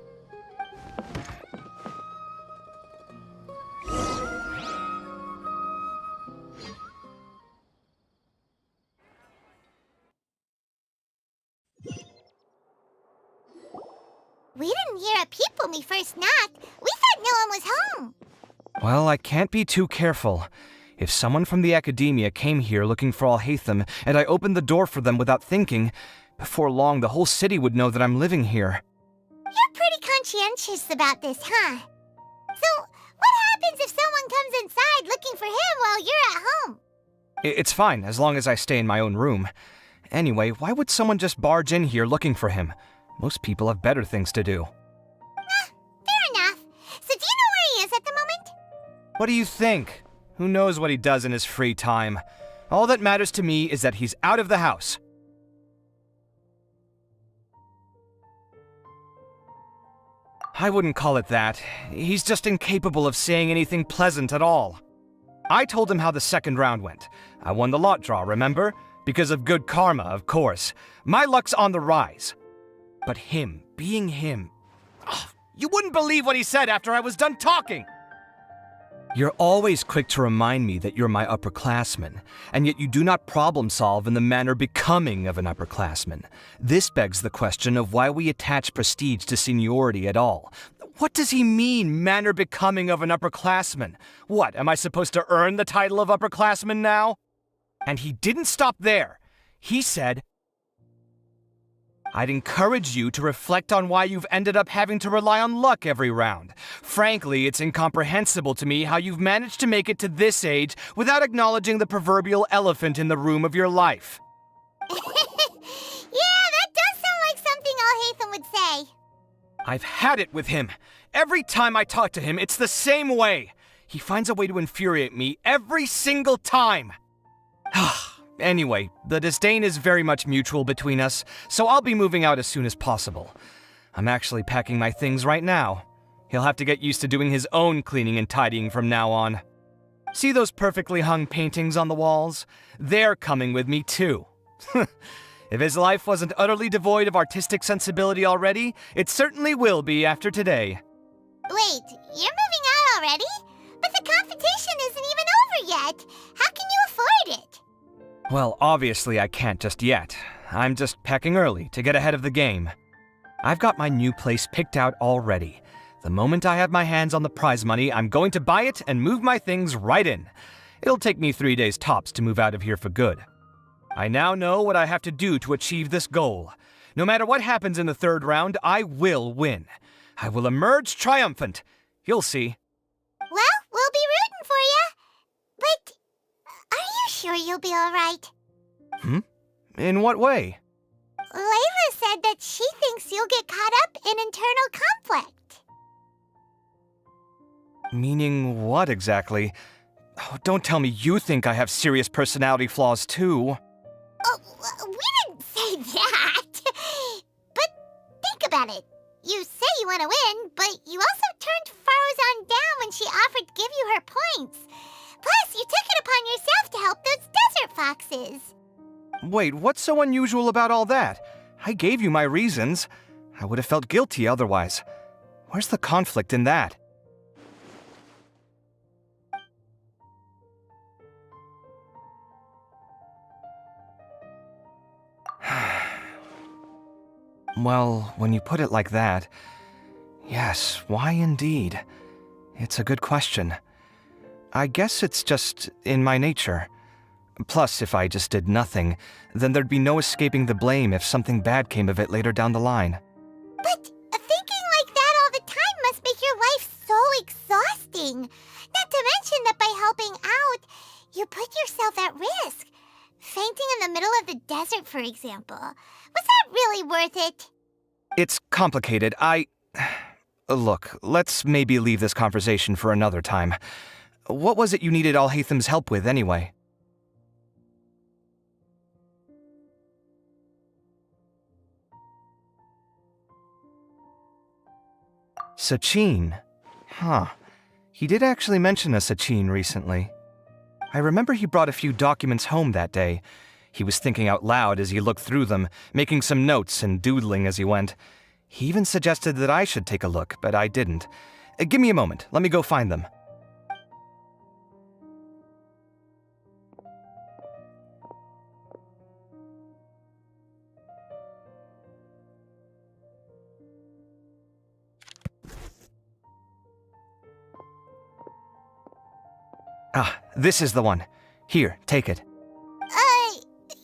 We didn't hear a peep when we first knocked. We thought no one was home. Well, I can't be too careful. If someone from the Academia came here looking for Alhaitham, and I opened the door for them without thinking, before long the whole city would know that I'm living here. You're pretty conscientious about this, huh? So, what happens if someone comes inside looking for him while you're at home? It's fine, as long as I stay in my own room. Anyway, why would someone just barge in here looking for him? Most people have better things to do. Fair enough. So do you know where he is at the moment? What do you think? Who knows what he does in his free time? All that matters to me is that he's out of the house. I wouldn't call it that. He's just incapable of saying anything pleasant at all. I told him how the second round went. I won the lot draw, remember? Because of good karma, of course. My luck's on the rise. But him, being him... Oh, you wouldn't believe what he said after I was done talking! You're always quick to remind me that you're my upperclassman, and yet you do not problem solve in the manner becoming of an upperclassman. This begs the question of why we attach prestige to seniority at all. What does he mean, manner becoming of an upperclassman? What, am I supposed to earn the title of upperclassman now? And he didn't stop there. He said, I'd encourage you to reflect on why you've ended up having to rely on luck every round. Frankly, it's incomprehensible to me how you've managed to make it to this age without acknowledging the proverbial elephant in the room of your life. Yeah, that does sound like something Alhaitham would say. I've had it with him. Every time I talk to him, it's the same way. He finds a way to infuriate me every single time. Anyway, the disdain is very much mutual between us, so I'll be moving out as soon as possible. I'm actually packing my things right now. He'll have to get used to doing his own cleaning and tidying from now on. See those perfectly hung paintings on the walls? They're coming with me too. If his life wasn't utterly devoid of artistic sensibility already, it certainly will be after today. Wait, you're moving out already? But the competition isn't even over yet. How can you afford it? Well, obviously I can't just yet. I'm just packing early to get ahead of the game. I've got my new place picked out already. The moment I have my hands on the prize money, I'm going to buy it and move my things right in. It'll take me 3 days tops to move out of here for good. I now know what I have to do to achieve this goal. No matter what happens in the third round, I will win. I will emerge triumphant. You'll see. Well, we'll be rooting for you. But are you sure you'll be alright? In what way? Layla said that she thinks you'll get caught up in internal conflict. Meaning what exactly? Oh, don't tell me you think I have serious personality flaws too. Oh, we didn't say that. But think about it. You say you want to win, but you also turned Farozan down when she offered to give you her points. Plus, you took it upon yourself to help those desert foxes. Wait, what's so unusual about all that? I gave you my reasons. I would have felt guilty otherwise. Where's the conflict in that? Well, when you put it like that, yes, why indeed? It's a good question. I guess it's just in my nature. Plus, if I just did nothing, then there'd be no escaping the blame if something bad came of it later down the line. But thinking like that all the time must make your life so exhausting. Not to mention that by helping out, you put yourself at risk. Fainting in the middle of the desert, for example. Was that really worth it? It's complicated. Look, let's maybe leave this conversation for another time. What was it you needed Alhaitham's help with, anyway? Sachin? Huh. He did actually mention a Sachin recently. I remember he brought a few documents home that day. He was thinking out loud as he looked through them, making some notes and doodling as he went. He even suggested that I should take a look, but I didn't. Give me a moment. Let me go find them. Ah, this is the one. Here, take it.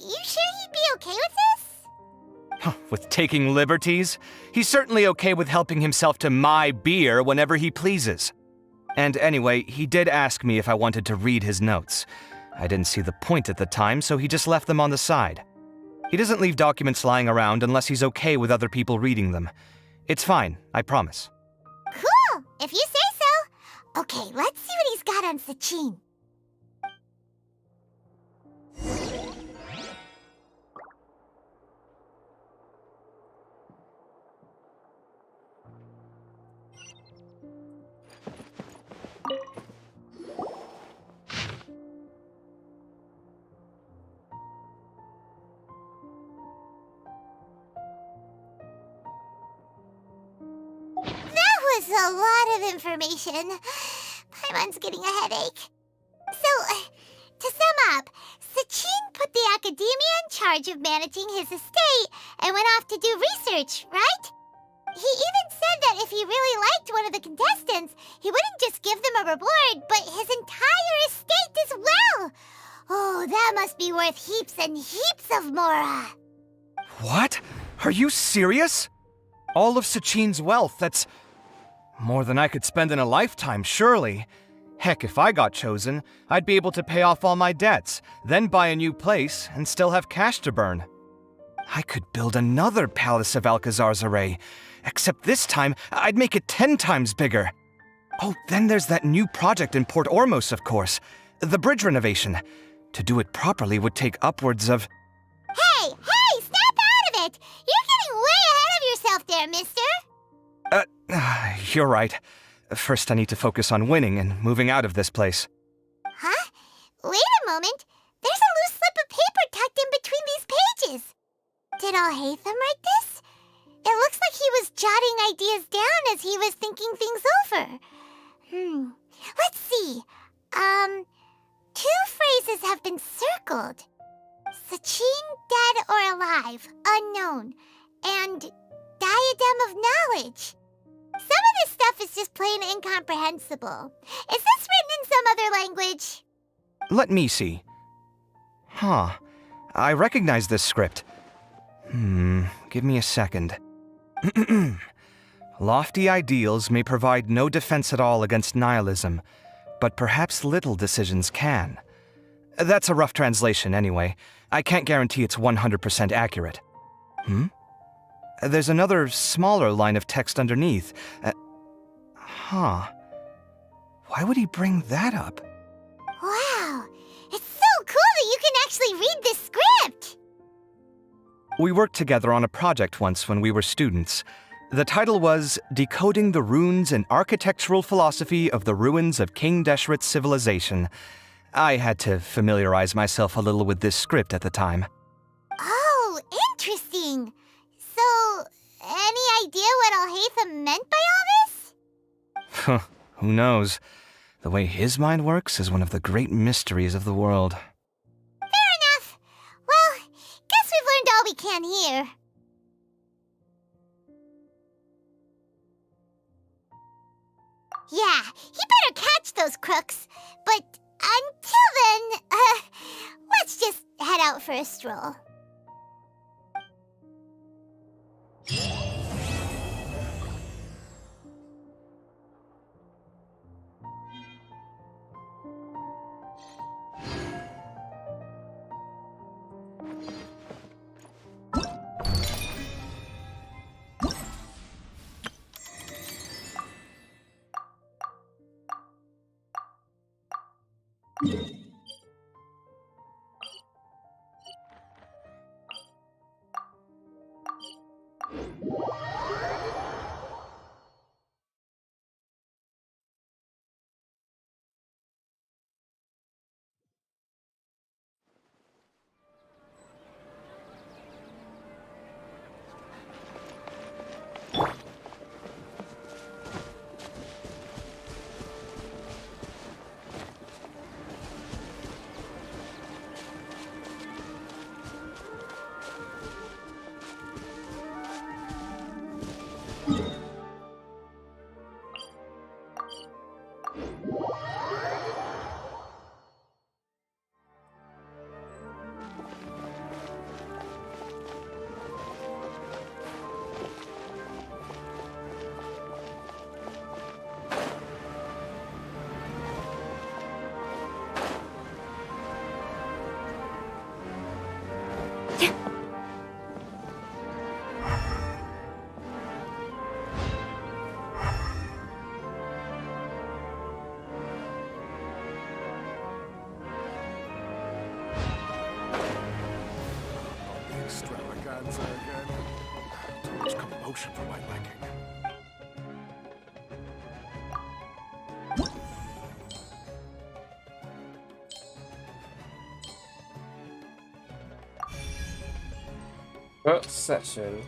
You sure he'd be okay with this? With taking liberties? He's certainly okay with helping himself to my beer whenever he pleases. And anyway, he did ask me if I wanted to read his notes. I didn't see the point at the time, so he just left them on the side. He doesn't leave documents lying around unless he's okay with other people reading them. It's fine, I promise. Cool, if you say so. Okay, let's see what he's got on Sachin. a lot of information. Paimon's getting a headache. So, to sum up, Sachin put the academia in charge of managing his estate and went off to do research, right? He even said that if he really liked one of the contestants, he wouldn't just give them a reward, but his entire estate as well. Oh, that must be worth heaps and heaps of mora. What? Are you serious? All of Sachin's wealth, that's more than I could spend in a lifetime, surely. Heck, if I got chosen, I'd be able to pay off all my debts, then buy a new place, and still have cash to burn. I could build another Palace of Alcazar's array, except this time, I'd make it 10 times bigger. Oh, then there's that new project in Port Ormos, of course. The bridge renovation. To do it properly would take upwards of... Hey, snap out of it! You're getting way ahead of yourself there, mister! You're right. First, I need to focus on winning and moving out of this place. Huh? Wait a moment. There's a loose slip of paper tucked in between these pages. Did Alhaitham write this? It looks like he was jotting ideas down as he was thinking things over. Let's see. Two phrases have been circled. Sachin, dead or alive, unknown, and diadem of knowledge. Some of this stuff is just plain incomprehensible. Is this written in some other language? Let me see. Huh. I recognize this script. Give me a second. Lofty ideals may provide no defense at all against nihilism, but perhaps little decisions can. That's a rough translation anyway. I can't guarantee it's 100% accurate. There's another smaller line of text underneath. Why would he bring that up? Wow, it's so cool that you can actually read this script! We worked together on a project once when we were students. The title was Decoding the Runes and Architectural Philosophy of the Ruins of King Deshret's Civilization. I had to familiarize myself a little with this script at the time. Oh, interesting. So, any idea what Alhaitham meant by all this? Who knows? The way his mind works is one of the great mysteries of the world. Fair enough. Well, guess we've learned all we can here. Yeah, he better catch those crooks. But until then, let's just head out for a stroll. Extravaganza again. Too much commotion for my liking. First session.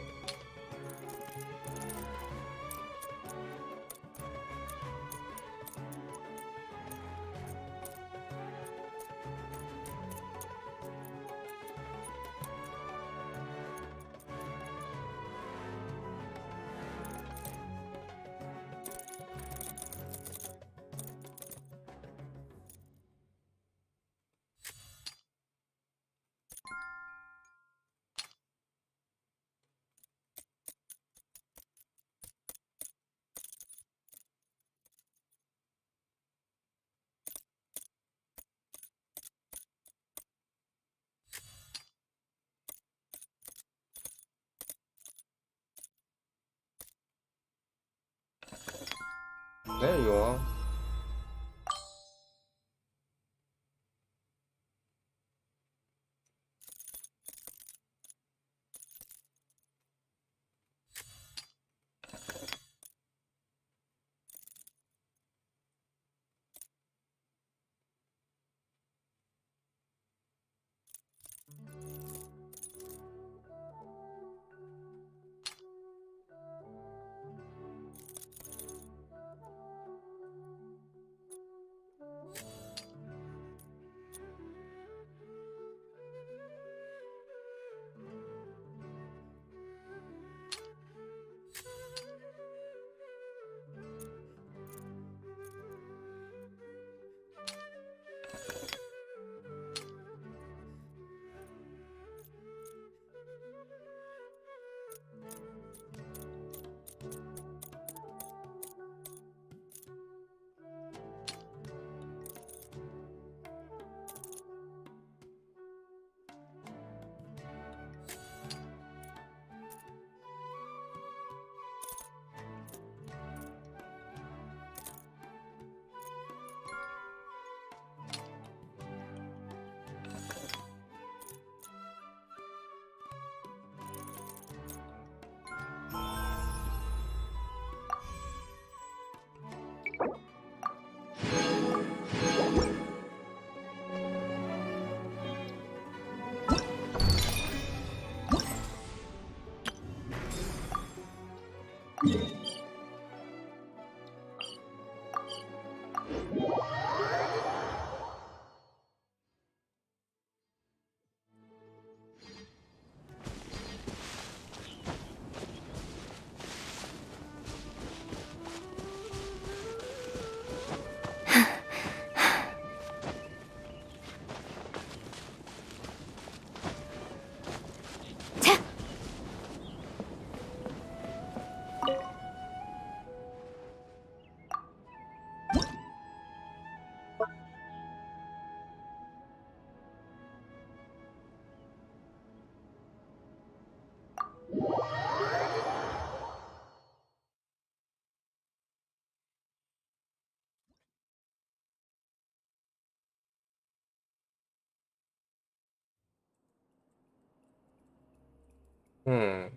Hmm.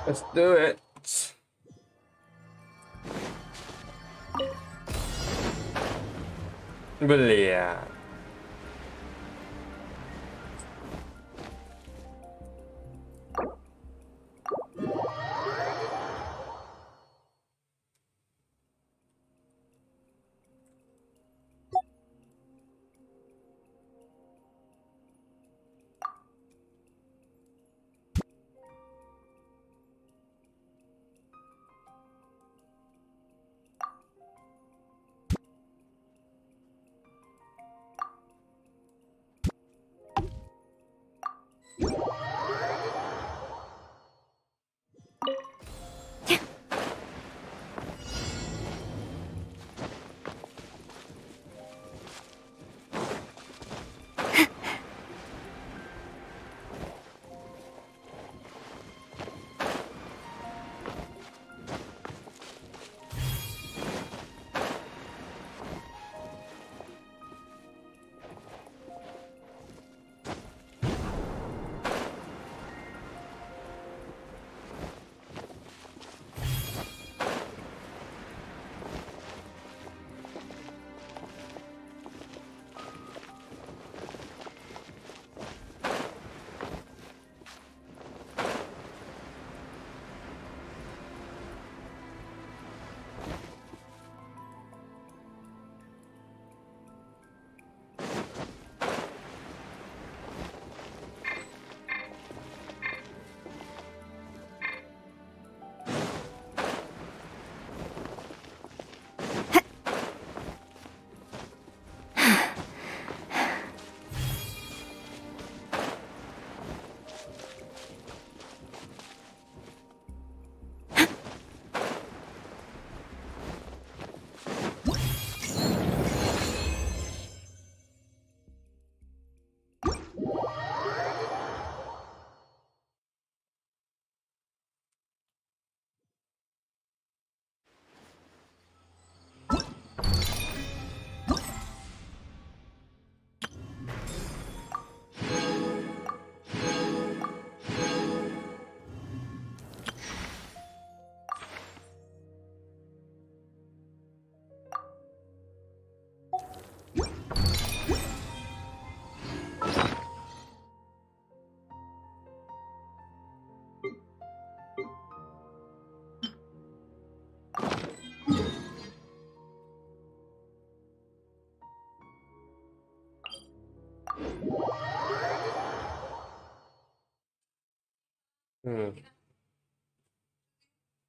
Let's do it. Brilliant.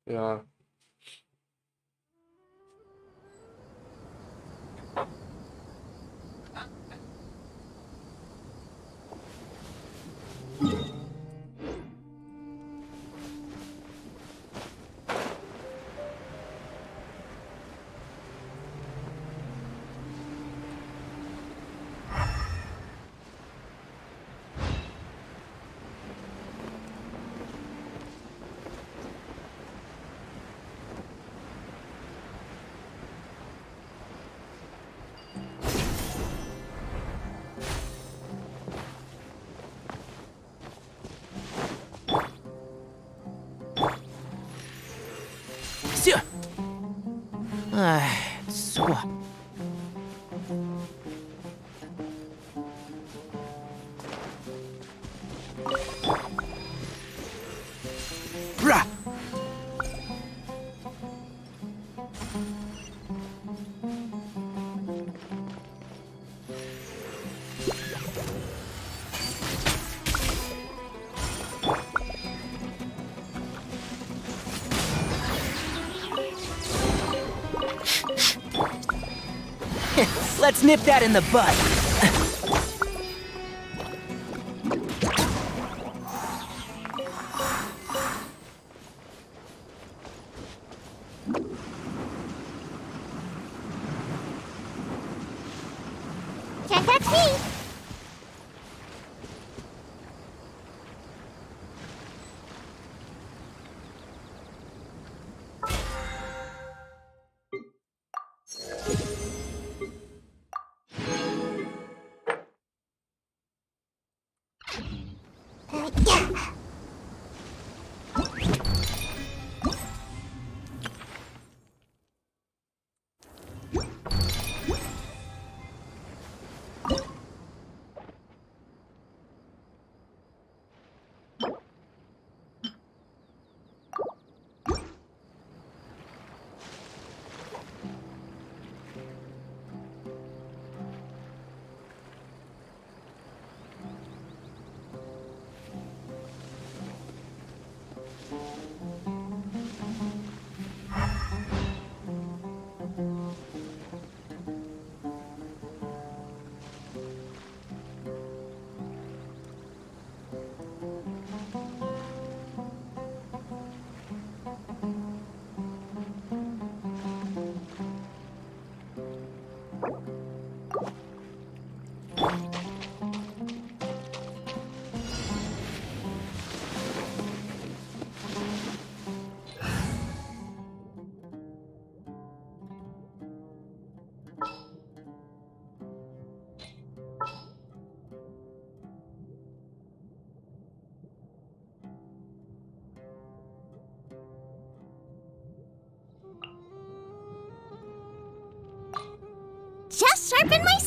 Ja. So. Bruh. Let's nip that in the bud. Can't catch me! Just sharpen my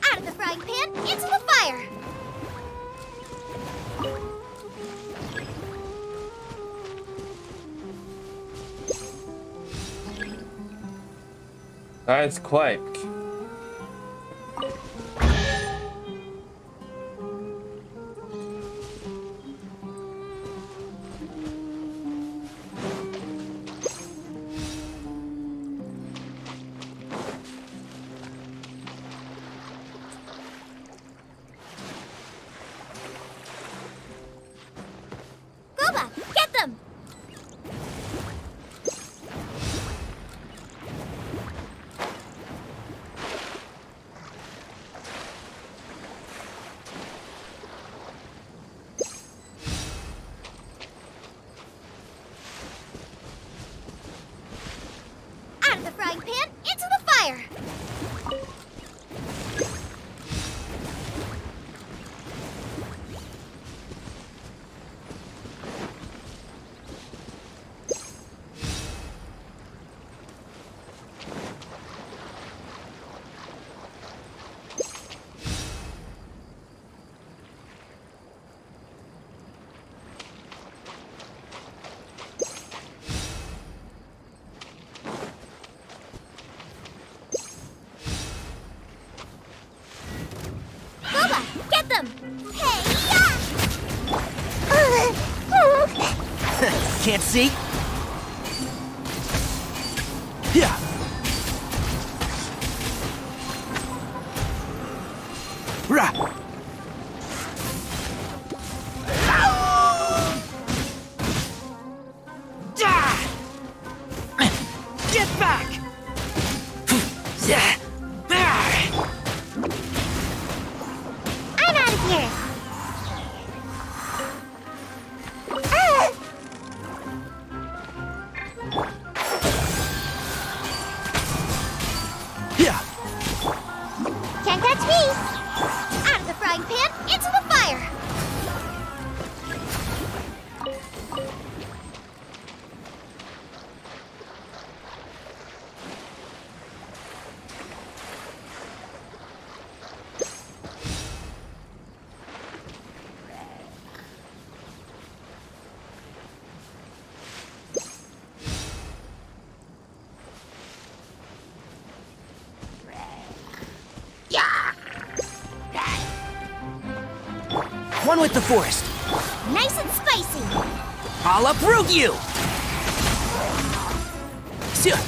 out of the frying pan, into the fire! Nice quick. Get them! Can't see? Yeah. Rah. Get back! I'm out of here! Yeah. Can't catch me! Out of the frying pan, into the fire! One with the forest. Nice and spicy! I'll uproot you! Yeah.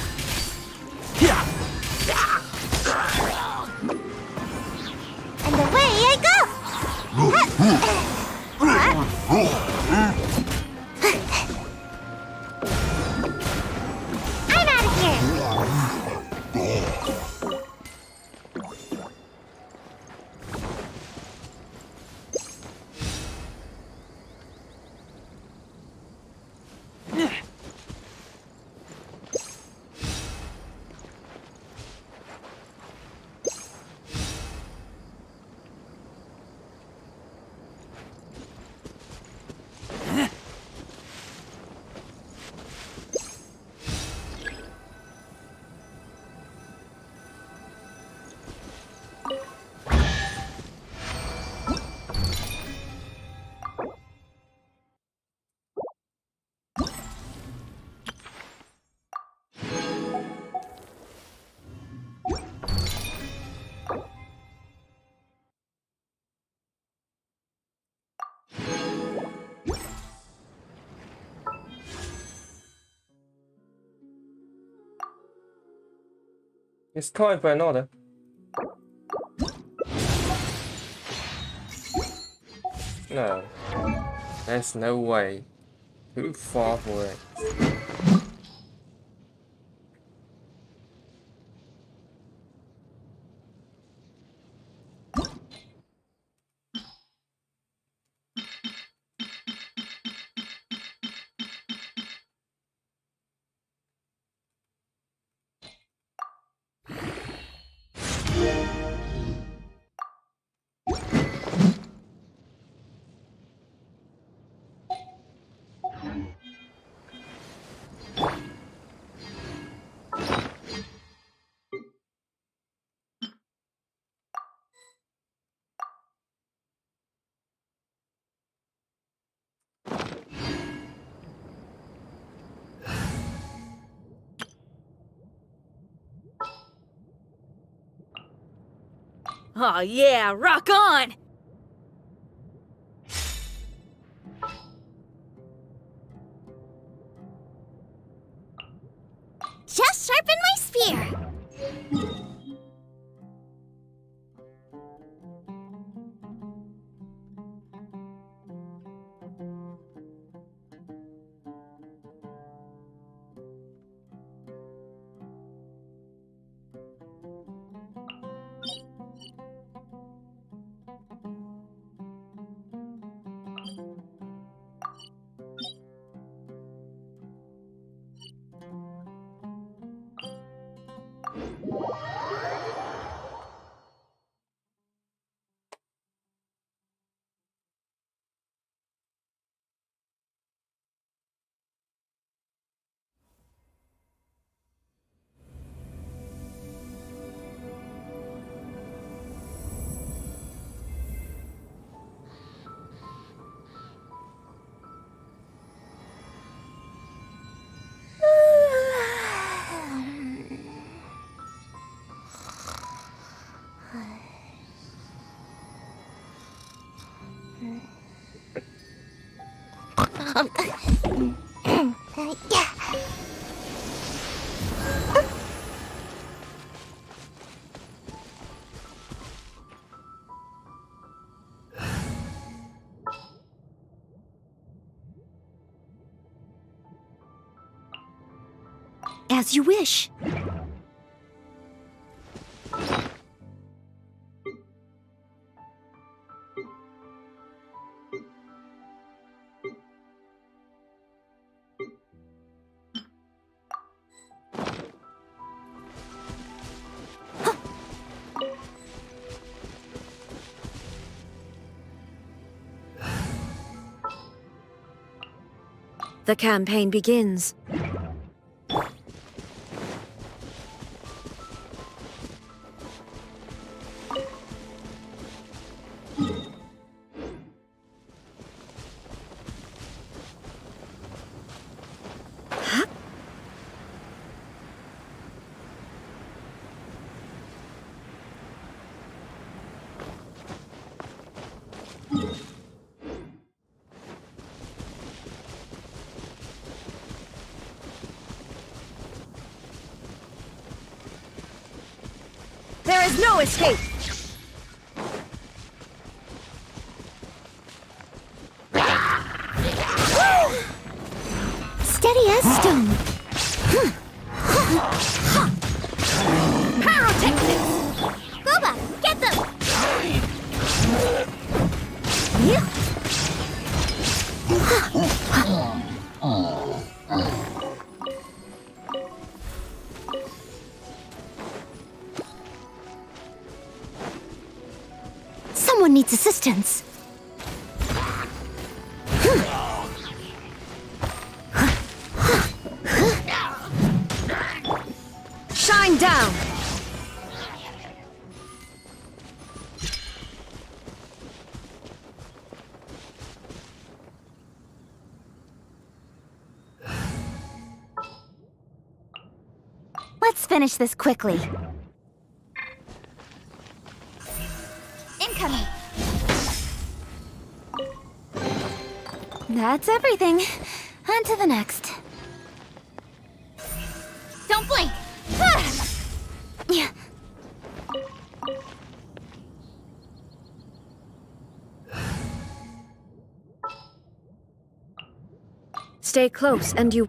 And away I go! I'm out of here! It's time for another. No. There's no way. Too far for it. Oh yeah, rock on! Just sharpen my spear! As you wish. The campaign begins. There is no escape! Steady as stone. Pyrotechnics! Boba, get them! Someone needs assistance. Shine down! Let's finish this quickly. Incoming! That's everything. On to the next. Don't blink! Yeah. Stay close and you...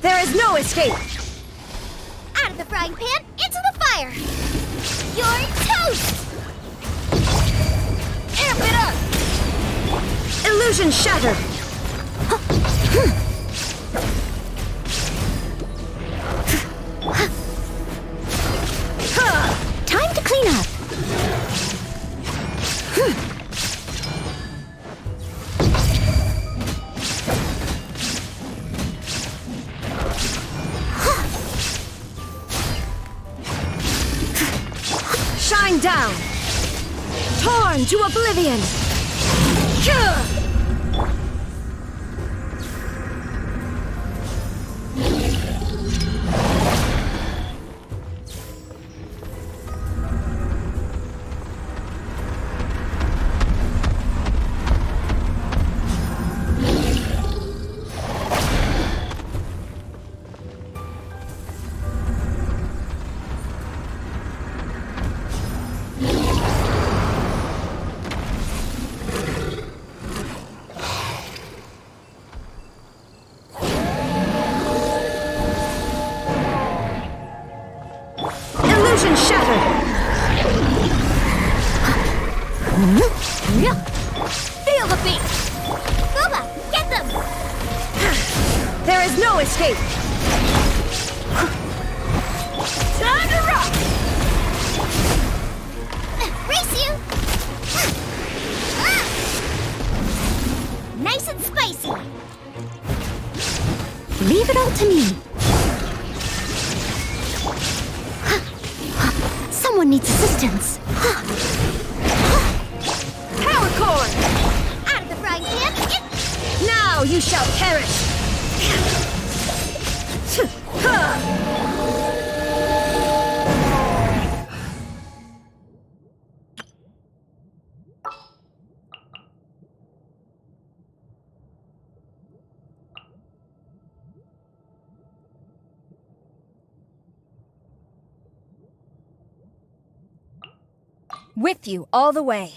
There is no escape! Out of the frying pan, into the fire! You're toast! Amp it up! Illusion shattered! Time to clean up. Shine down! Torn to oblivion! Feel the beat! Booba, get them! There is no escape! Time to rock! Race you! Nice and spicy! Leave it all to me. Someone needs assistance. Power core! Out of the frying pan! Now you shall perish! With you all the way.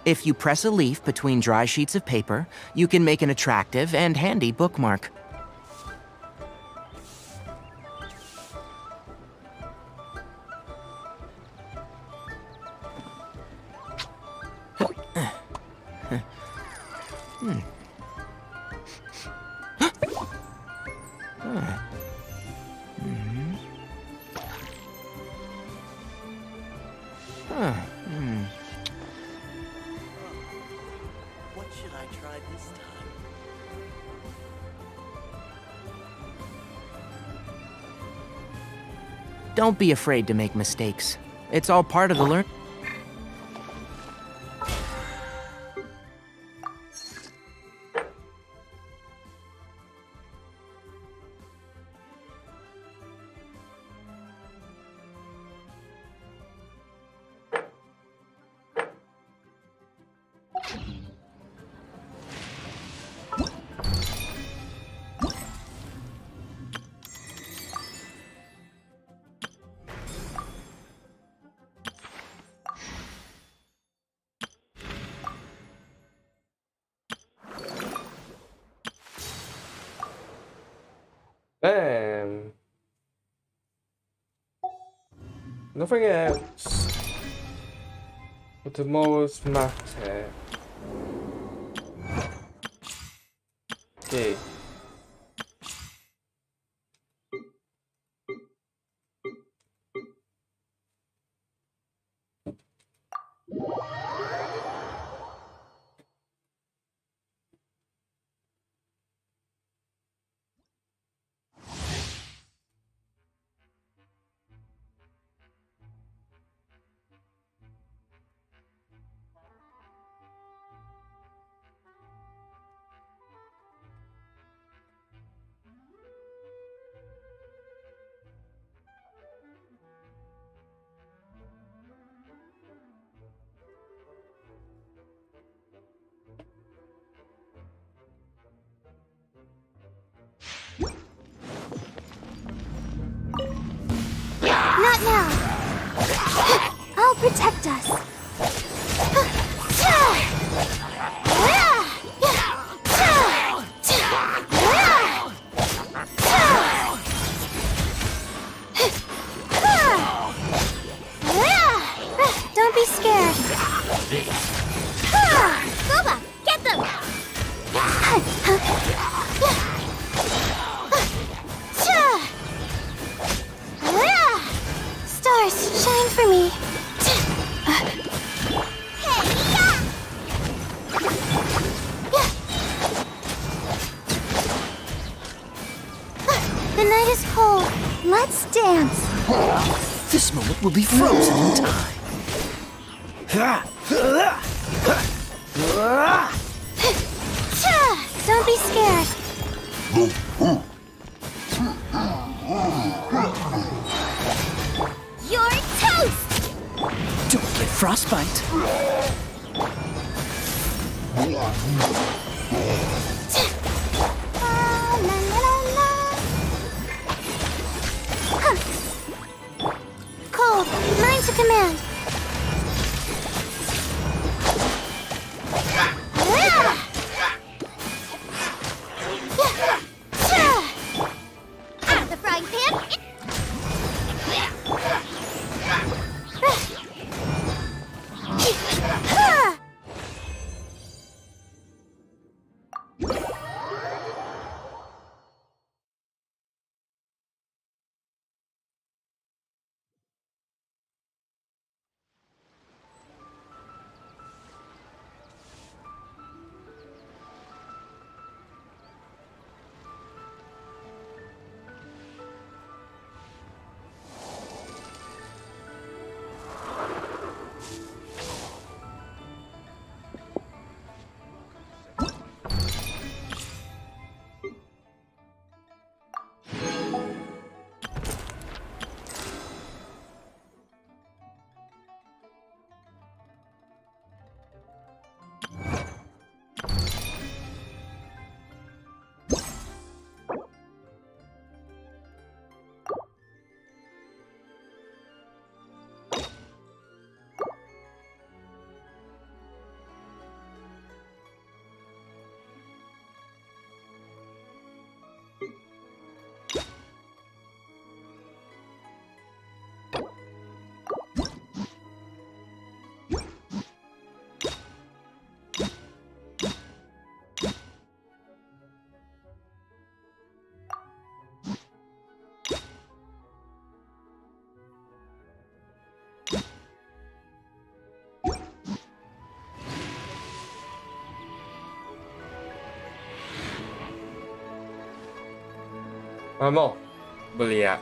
If you press a leaf between dry sheets of paper, you can make an attractive and handy bookmark. What should I try this time? Don't be afraid to make mistakes. It's all part of the learn. Bam. Nothing else. But tomorrow's matter. Okay. Not now! I'll protect us! Don't be scared. Booba, get them! Stars, shine for me. The night is cold. Let's dance. This moment will be frozen in time. Don't be scared. You're toast! Don't get frostbite. Cold. Mine to command. Out of the frying pan! Maman, boleh ya.